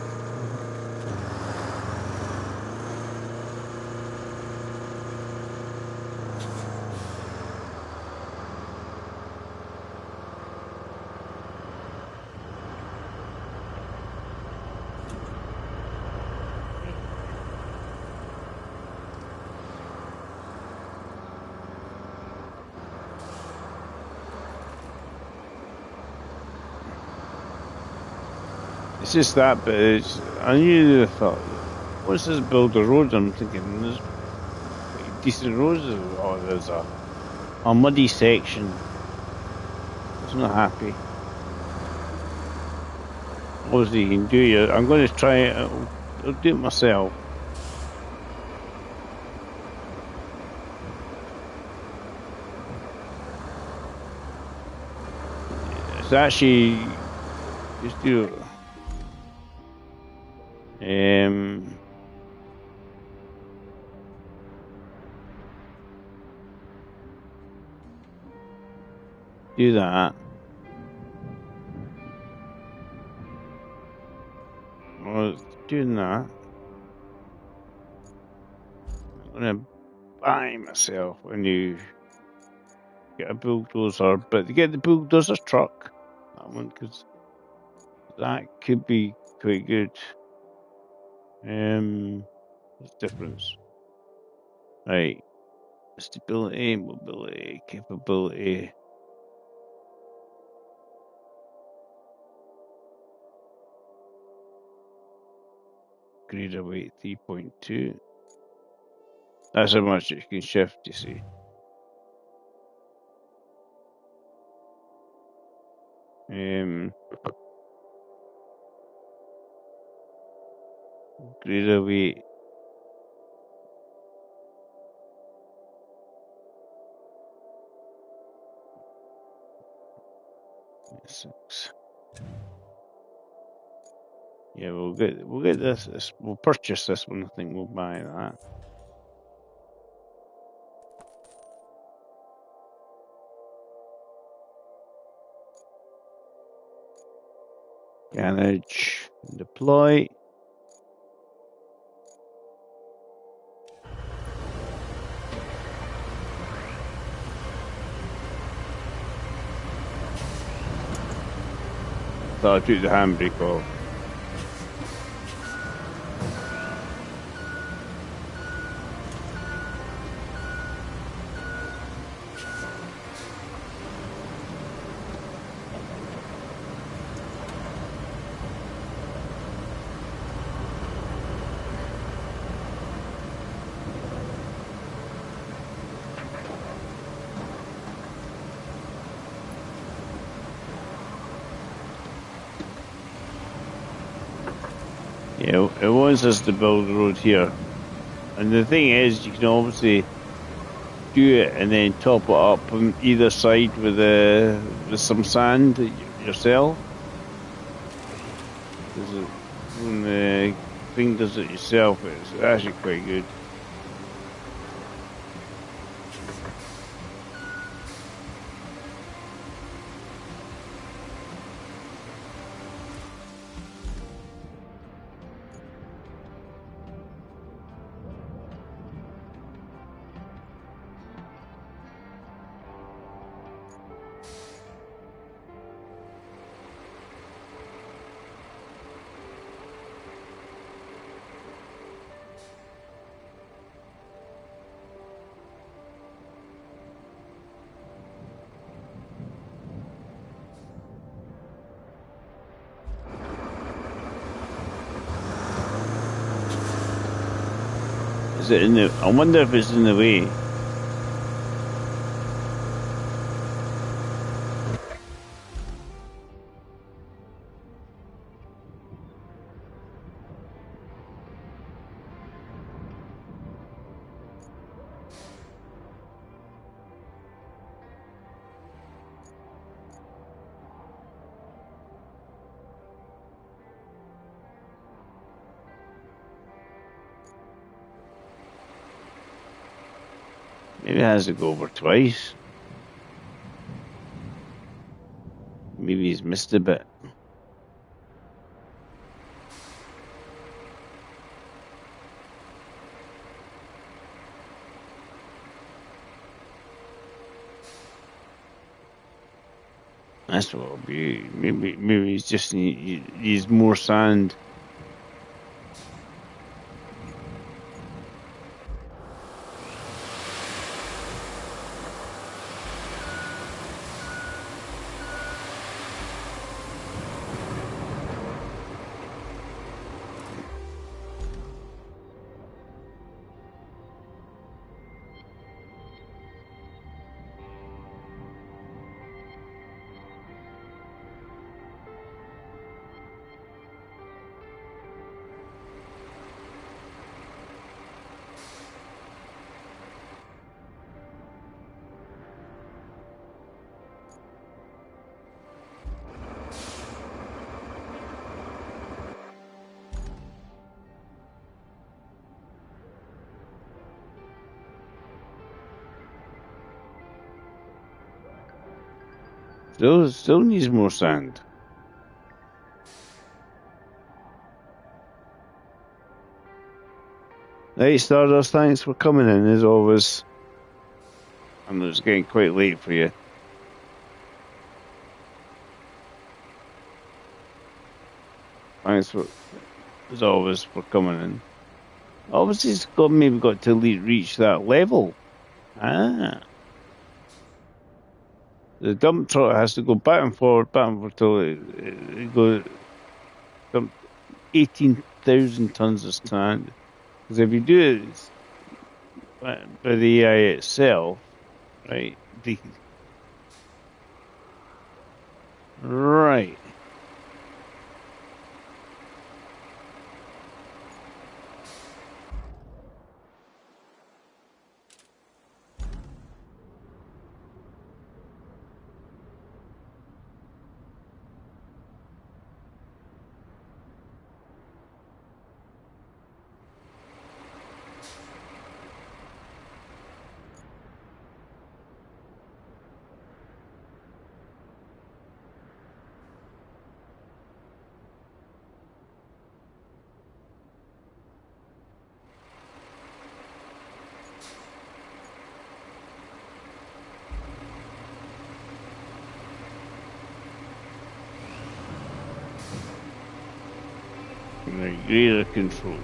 It's just that, but I knew I thought, what's this build a road? I'm thinking there's decent roads. Oh, there's a muddy section. I was not happy. Obviously, you can do it. I'm going to try it. I'll do it myself. It's actually just do it. Do that. Well, doing that. I'm gonna buy myself a new get a bulldozer, but to get the bulldozer truck, that one, because that could be quite good. What's the difference? Right, stability, mobility, capability. Grader weight 3.2. That's how much it can shift, you see. Grader weight. Six. Yeah, we'll get this. We'll purchase this one. I think we'll buy that. Manage, deploy. So I took the handbrake off. Yeah, it wants us to build a road here. And the thing is, you can obviously do it and then top it up on either side with some sand yourself. When the thing does it yourself, it's actually quite good. Is it in the? I wonder if it's in the way. Maybe it has to go over twice. Maybe he's missed a bit. That's what it'll be. Maybe he's just needs more sand. Still needs more sand. Right, Stardust, thanks for coming in as always. I know it's getting quite late for you. Thanks for, as always, for coming in. Obviously, it's maybe got to reach that level. Ah. The dump truck has to go back and forward till it goes dump 18,000 tons of sand. Because if you do it by the AI itself, right? Right. Right. Greater control.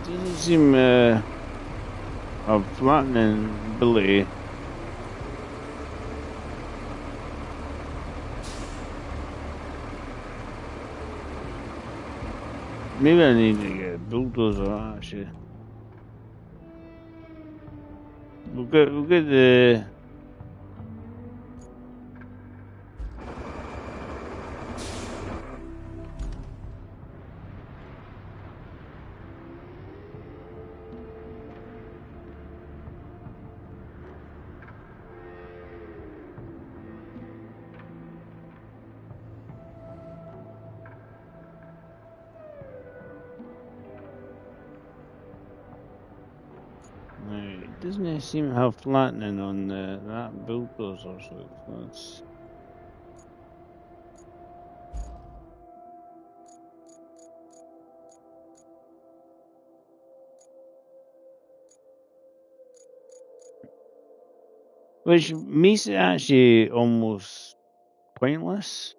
Doesn't seem of flattening ability. Maybe I need to get a bulldozer actually. We'll get the. It doesn't seem to have flattening on that bulldozer, so that's. Which makes it actually almost pointless.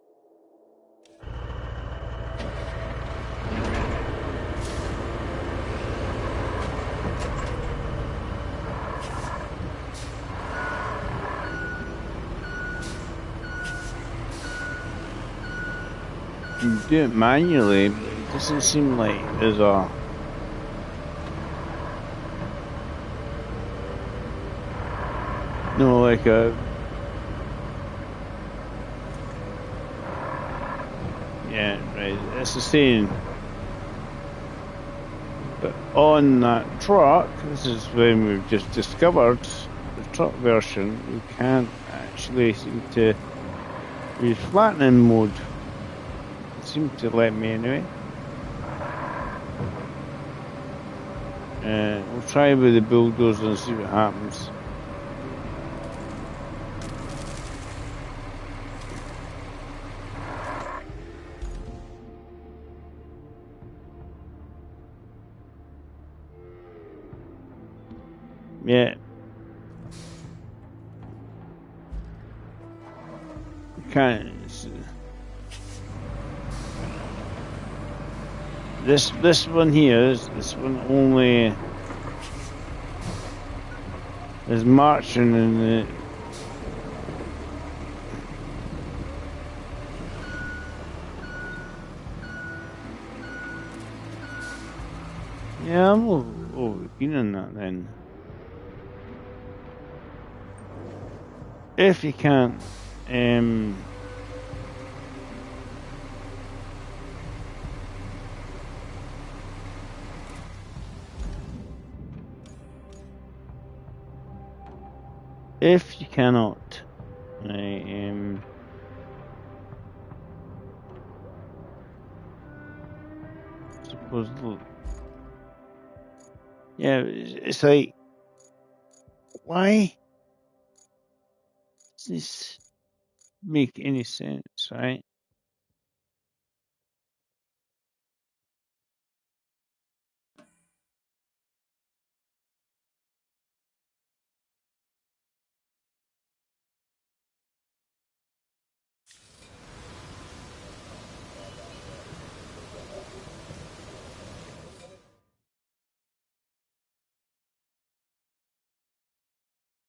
You do it manually, but it doesn't seem like there's a. No, like a. Yeah, right. That's the same. But on that truck, this is when we've just discovered the truck version, you can't actually seem to use flattening mode. It seemed to let me anyway. We'll try with the bulldozer and see what happens. Yeah. Can't. This one here this one only is marching in the. Yeah, I'm over keen on that then. If you can't, if you cannot, suppose. Yeah, it's like, why does this make any sense, right?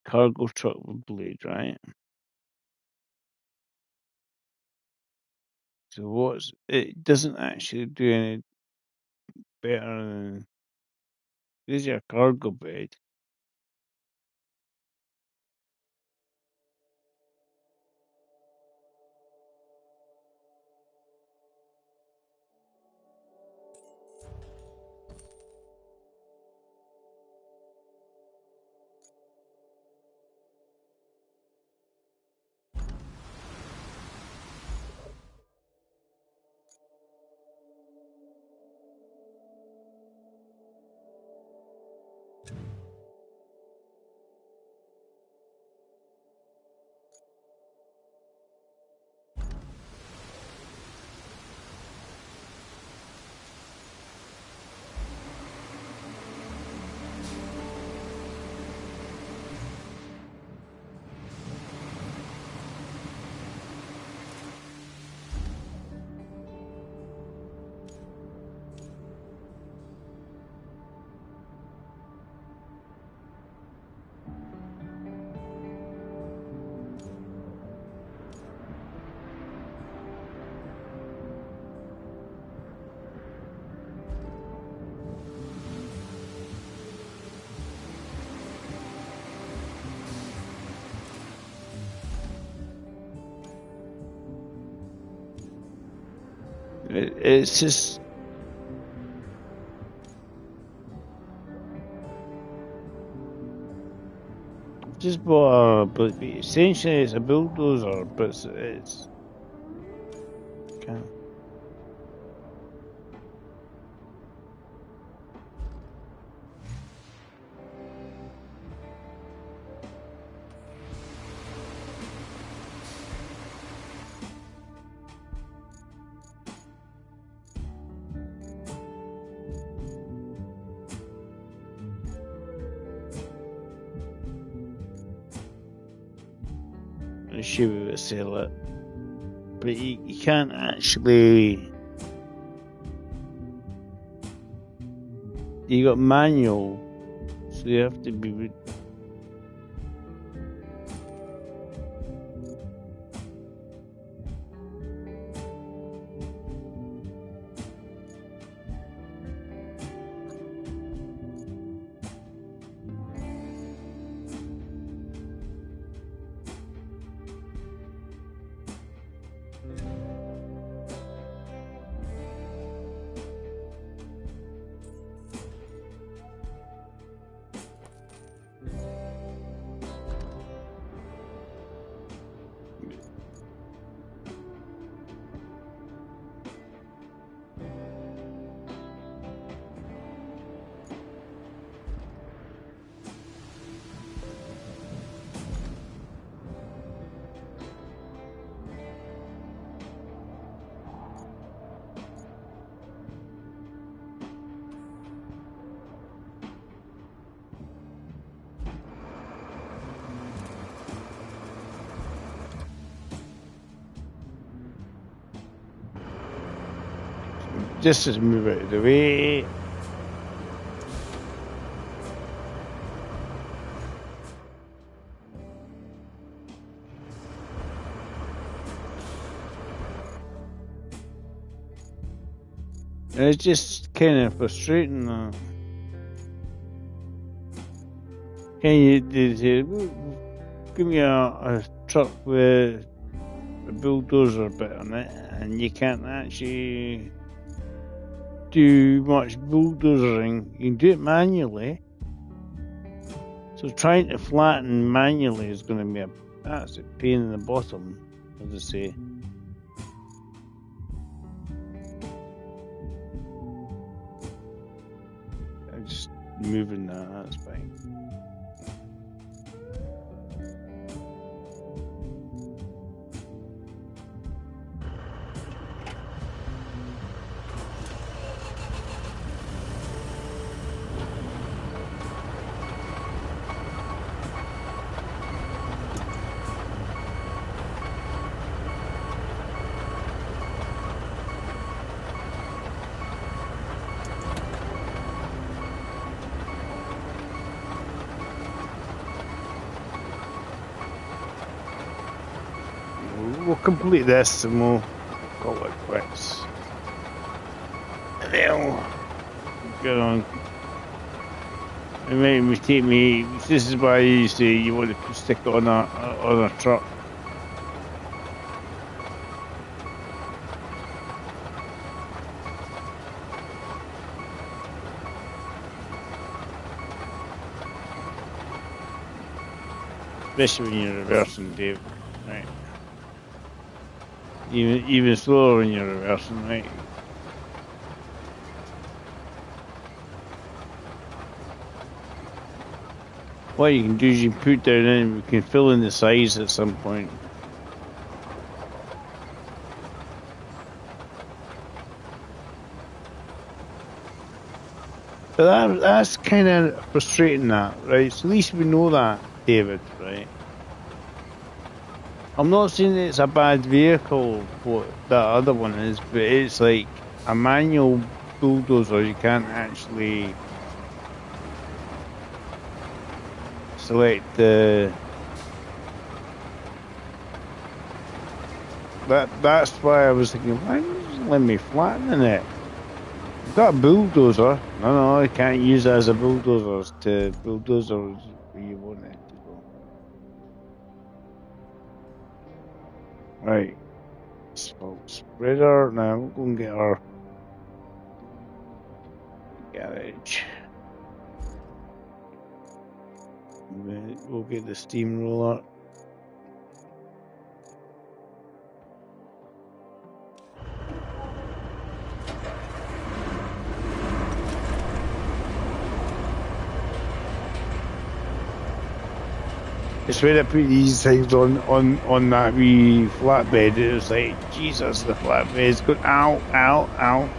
Cargo truck with blade, right? So it doesn't actually do any better than this is your cargo bed. It's just but essentially it's a bulldozer, but it's kind of. She would sell it, but you can't actually. You got manual, so you have to be. Just as move out of the way. And it's just kind of frustrating. Can you say, give me a truck with a bulldozer bit on it, and you can't actually do much bulldozering. You can do it manually. So trying to flatten manually is going to be that's a pain in the bottom, as I say. I'm just moving that's fine. We'll complete this and we'll call it quits. Now, get on. It might take me. This is why you say you want to stick it on a truck. Especially when you're reversing, Dave. Right. Even slower when you're reversing, right? What you can do is you can put down in, we can fill in the size at some point. But that's kind of frustrating, that, right? So at least we know that, David, right? I'm not saying that it's a bad vehicle, what that other one is, but it's like a manual bulldozer. You can't actually select the. That's why I was thinking, why don't you let me flatten it? I've got a bulldozer. No, I can't use it as a bulldozer to bulldozer where you want it to go. Right. spreader. Now we'll go and get our garage. We'll get the steamroller. It's when I put these things on that wee flatbed, it was like, Jesus, the flatbed's going, ow, ow, ow.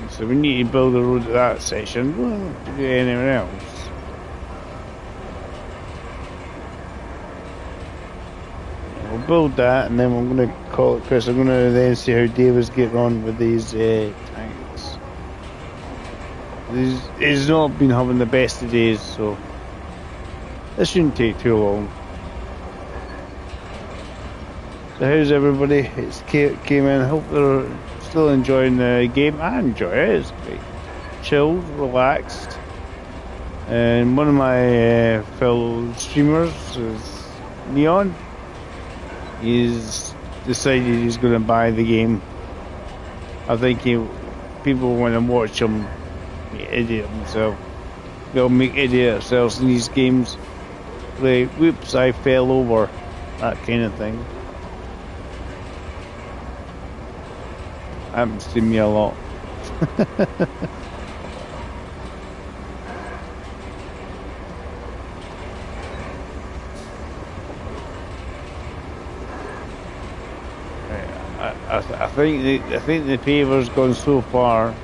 So we need to build a road to that section. We don't have to do anywhere else. We'll build that, and then I'm going to call it quits. I'm going to then see how David's getting on with these tanks. He's not been having the best of days, so this shouldn't take too long. So how's everybody? It's came in. I hope they're still enjoying the game. I enjoy it. It's great. Chilled, relaxed. And one of my fellow streamers is Neon. He's decided he's going to buy the game. I think people want to watch him make idiot himself. They'll make idiot themselves in these games. Like, whoops, I fell over. That kind of thing. Happens to me a lot. I think the paver's gone so far.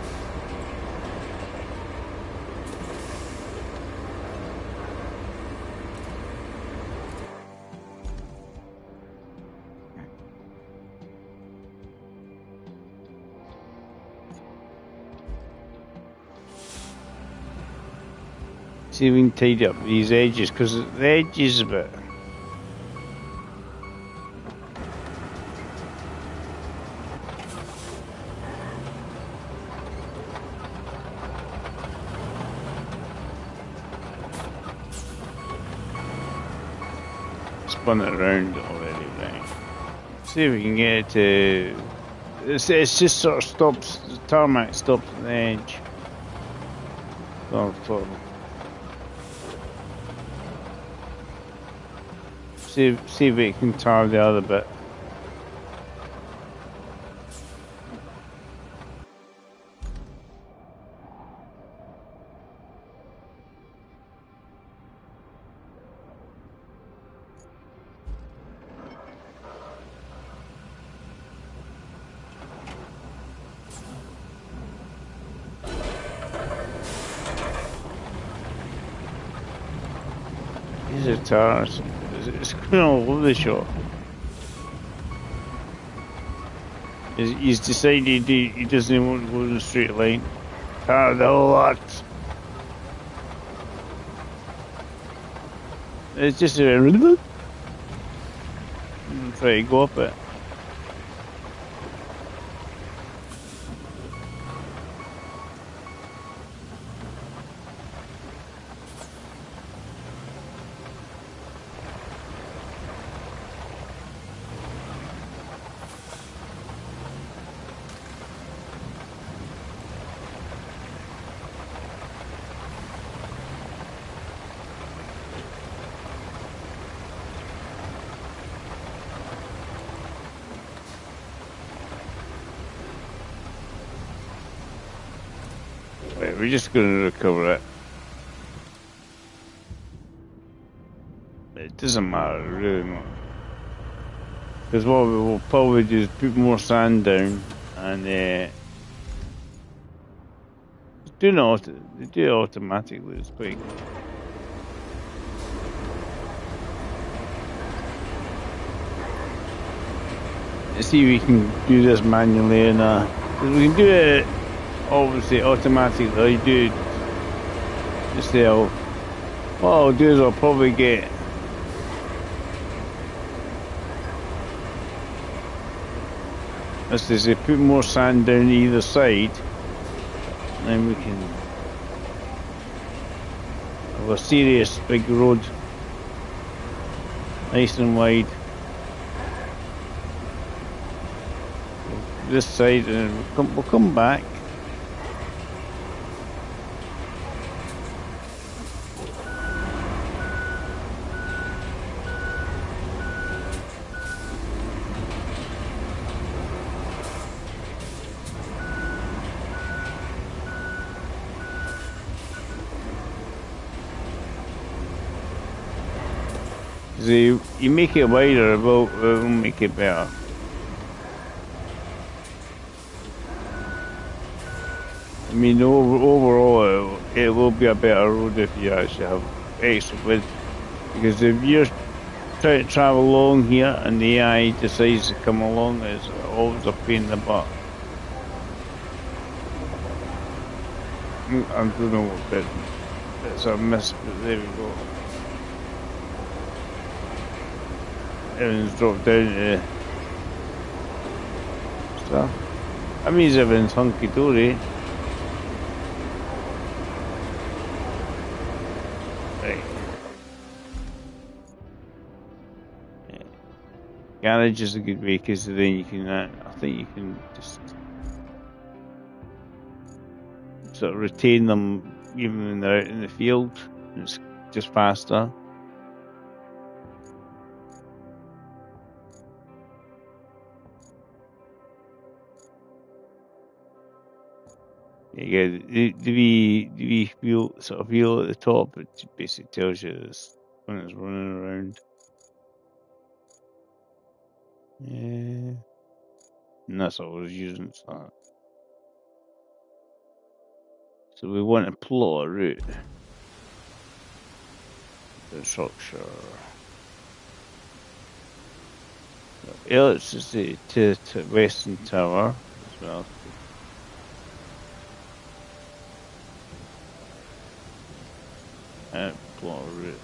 See if we can tidy up these edges, because the edges a bit. Spun it around already, right? See if we can get it to. It's just sort of stops. The tarmac stops at the edge. Sort of. See if it can tar the other bit. These are tars. It's going all over the shop. He's decided he doesn't want to go in a straight line. Tar the whole lot. It's just a. Try to go up it. We're just going to recover it. It doesn't matter, really not. Because what we will probably do is put more sand down and they do it automatically. It's quite good. Let's see if we can do this manually and we can do it obviously automatically. I do just what I'll do is I'll probably get as they say, put more sand down either side then we can have a serious big road, nice and wide. This side, and we'll come back. So you make it wider, it will make it better. I mean, overall, it will be a better road if you actually have extra width. Because if you're trying to travel along here and the AI decides to come along, it's always a pain in the butt. I don't know what bit it's a miss, but there we go. Everything's dropped down to stuff. That means everything's hunky dory. Right. Yeah. Garage is a good way because then you can, I think you can just sort of retain them even when they're out in the field. It's just faster. Yeah, the wheel sort of wheel at the top, it basically tells you this when it's running around. Yeah, and that's what I was using for that. So we want to plot a route. The structure. Yeah, let's just say to Western Tower as well. Plot a route.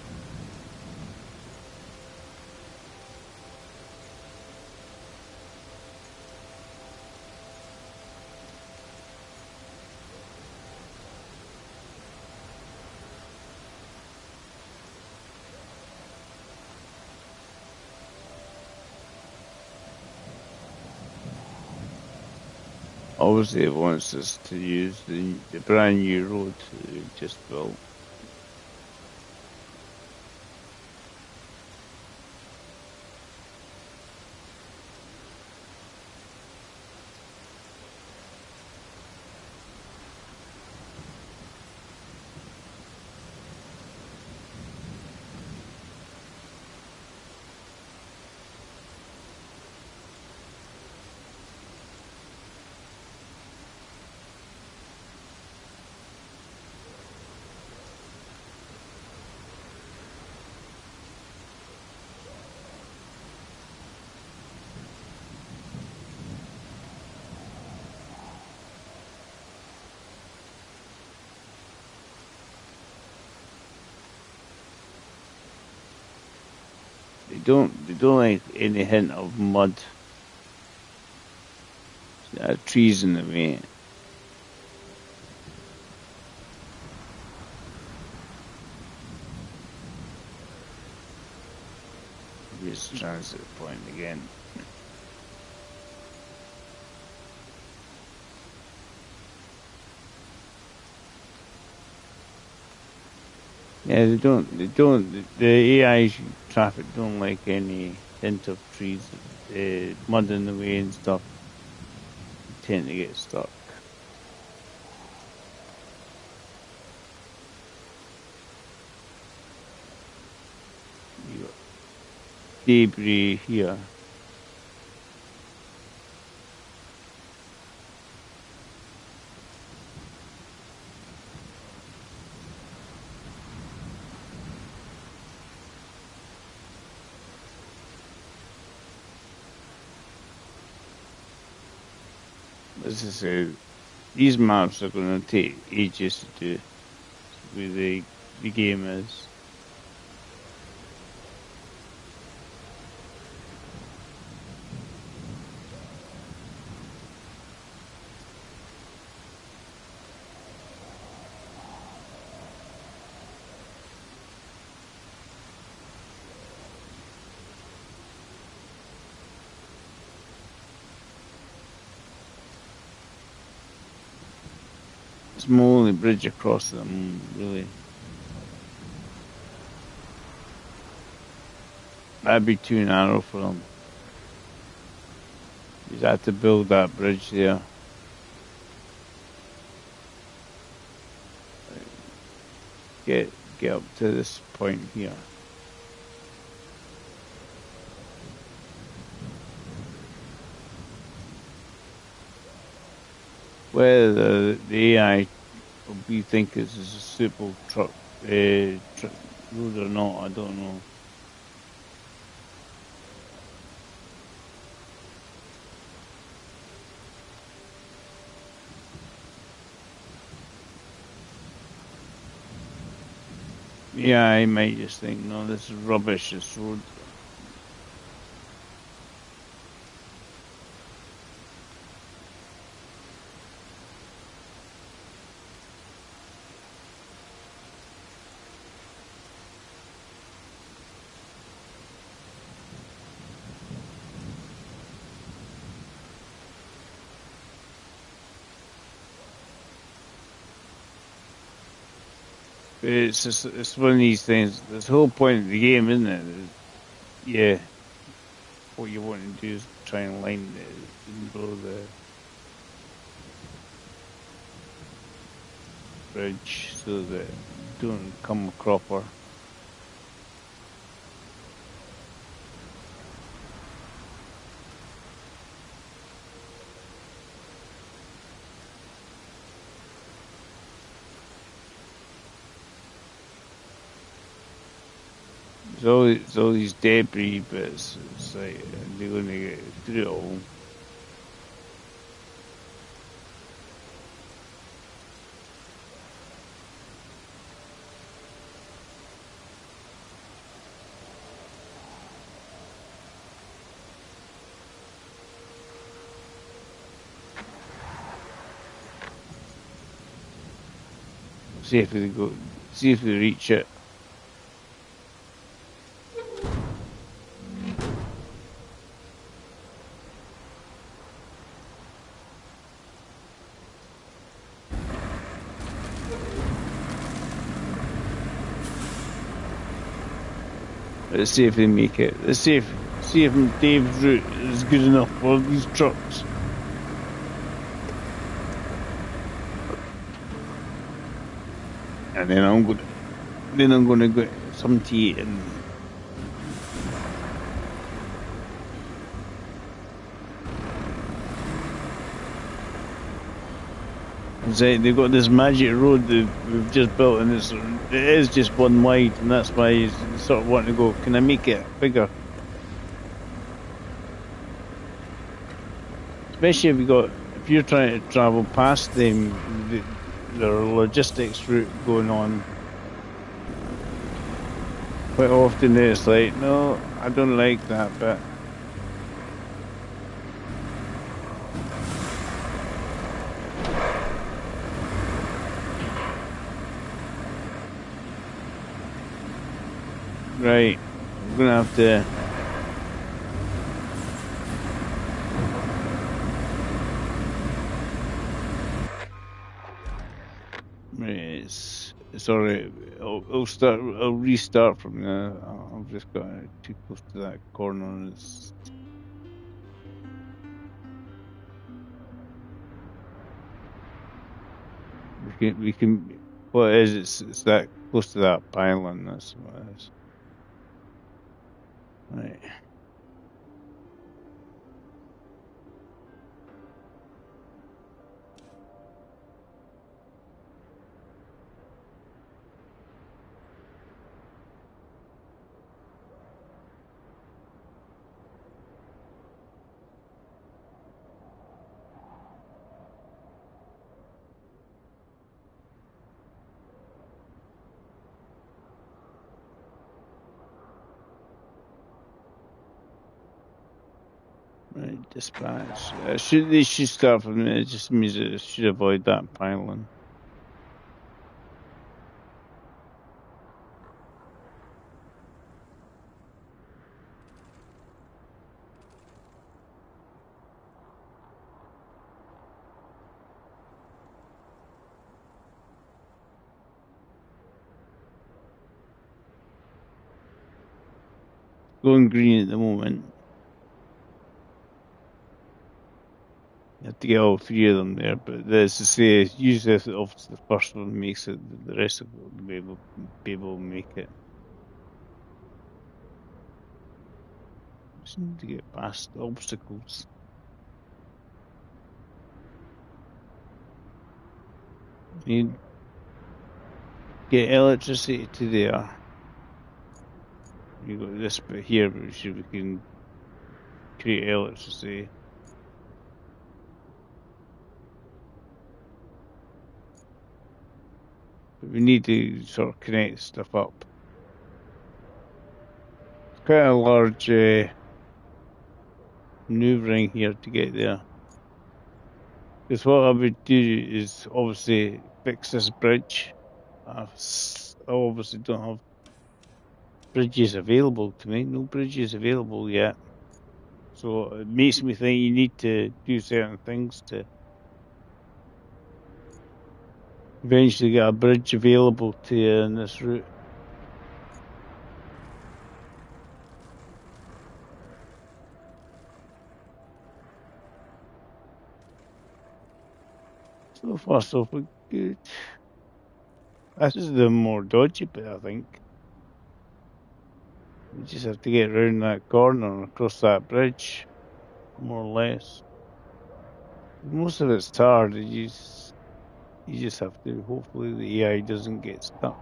Obviously, it wants us to use the brand new road that we just built. They don't like any hint of mud. Trees in the way. Use the transit point again. Yeah, the AI traffic don't like any hint of trees, mud in the way and stuff. They tend to get stuck. You got debris here. As I say, these maps are going to take ages to do. The way the game is. That's my only bridge across them, really. That'd be too narrow for them. You'd have to build that bridge there. Get up to this point here. Whether the AI we think this is a suitable road or not, I don't know. Yeah, I might just think, no, this is rubbish. This road. It's one of these things. That's the whole point of the game, isn't it? Yeah, what you want to do is try and line the middle of the bridge so that you don't come a cropper. There's all these debris bits. It's like they're going to get through it all. See if they go. See if they reach it. Let's see if they make it. Let's see if Dave's route is good enough for these trucks. And then I'm going to get some tea and say they've got this magic road that we've just built, and it is just one wide, and that's why you sort of want to go. Can I make it bigger? Especially if you're trying to travel past them, there are logistics route going on. Quite often it's like, no, I don't like that bit. Right, I'm gonna have to. Right, it's alright. I'll restart from there. I've just got too close to that corner. We can. What it is? It's that close to that pylon. That's what it is. Right. Right, dispatch. They should start from there. It just means that it should avoid that pylon. going green at the moment. You have to get all three of them there, but as I say, usually if obviously the first one makes it, the rest of them will be able to make it. Just need to get past the obstacles. Need get electricity to there. You got this bit here, which we can create electricity. But we need to sort of connect stuff up. It's quite a large maneuvering here to get there. Because what I would do is obviously fix this bridge. I obviously don't have bridges available to me. No bridges available yet. So it makes me think you need to do certain things to eventually get a bridge available to you in this route. So far, so good. This is the more dodgy bit, I think. You just have to get around that corner and across that bridge, more or less. Most of it's tarred. You just have to. Hopefully, the AI doesn't get stuck.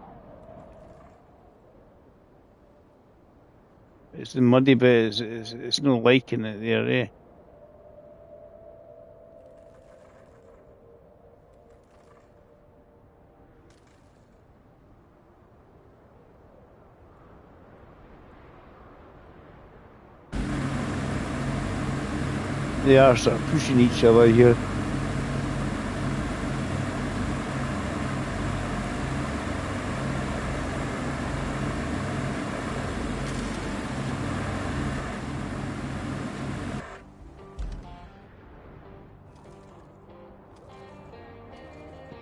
It's the muddy bit. It's not liking it there, eh? They are sort of pushing each other here.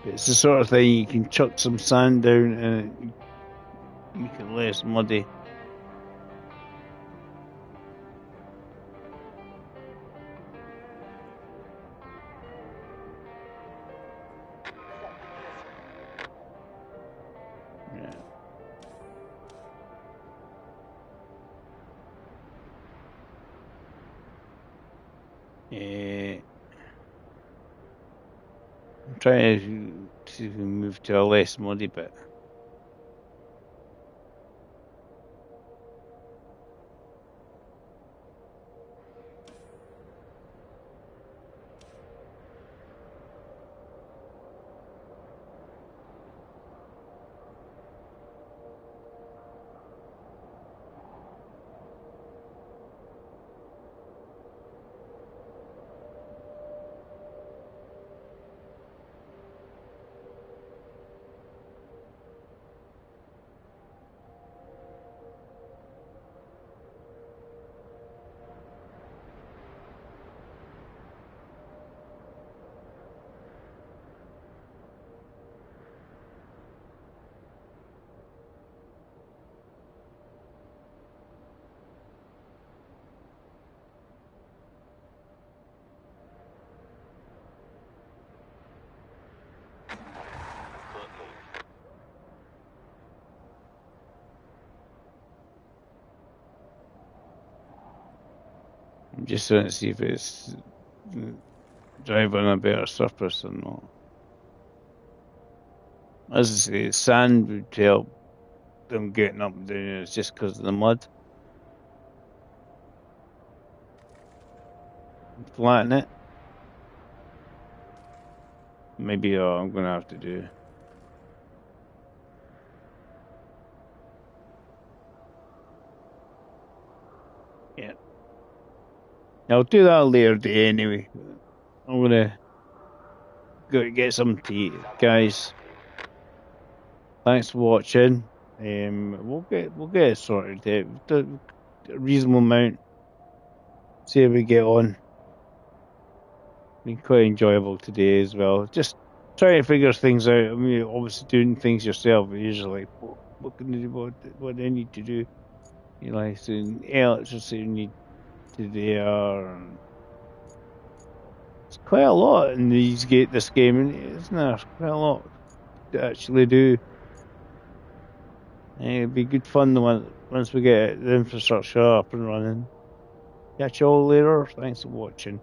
It's the sort of thing you can chuck some sand down and make it less muddy. Yeah. I'm trying to move to a less muddy bit. I'm just trying to see if it's driving a better surface or not. As I say, sand would help them getting up and down. It's just because of the mud. Flatten it. Maybe I'm going to have to do. Yeah. I'll do that later day anyway. I'm going to go get some tea, guys. Thanks for watching. We'll get it sorted out. A reasonable amount. See how we get on. Been quite enjoyable today as well. Just trying to figure things out. I mean, obviously doing things yourself. You're usually like, what can you do? What do I need to do? like saying electricity you need to there. And it's quite a lot in this game, isn't there? Quite a lot to actually do. It'd be good fun once we get the infrastructure up and running. Catch you all later. Thanks for watching.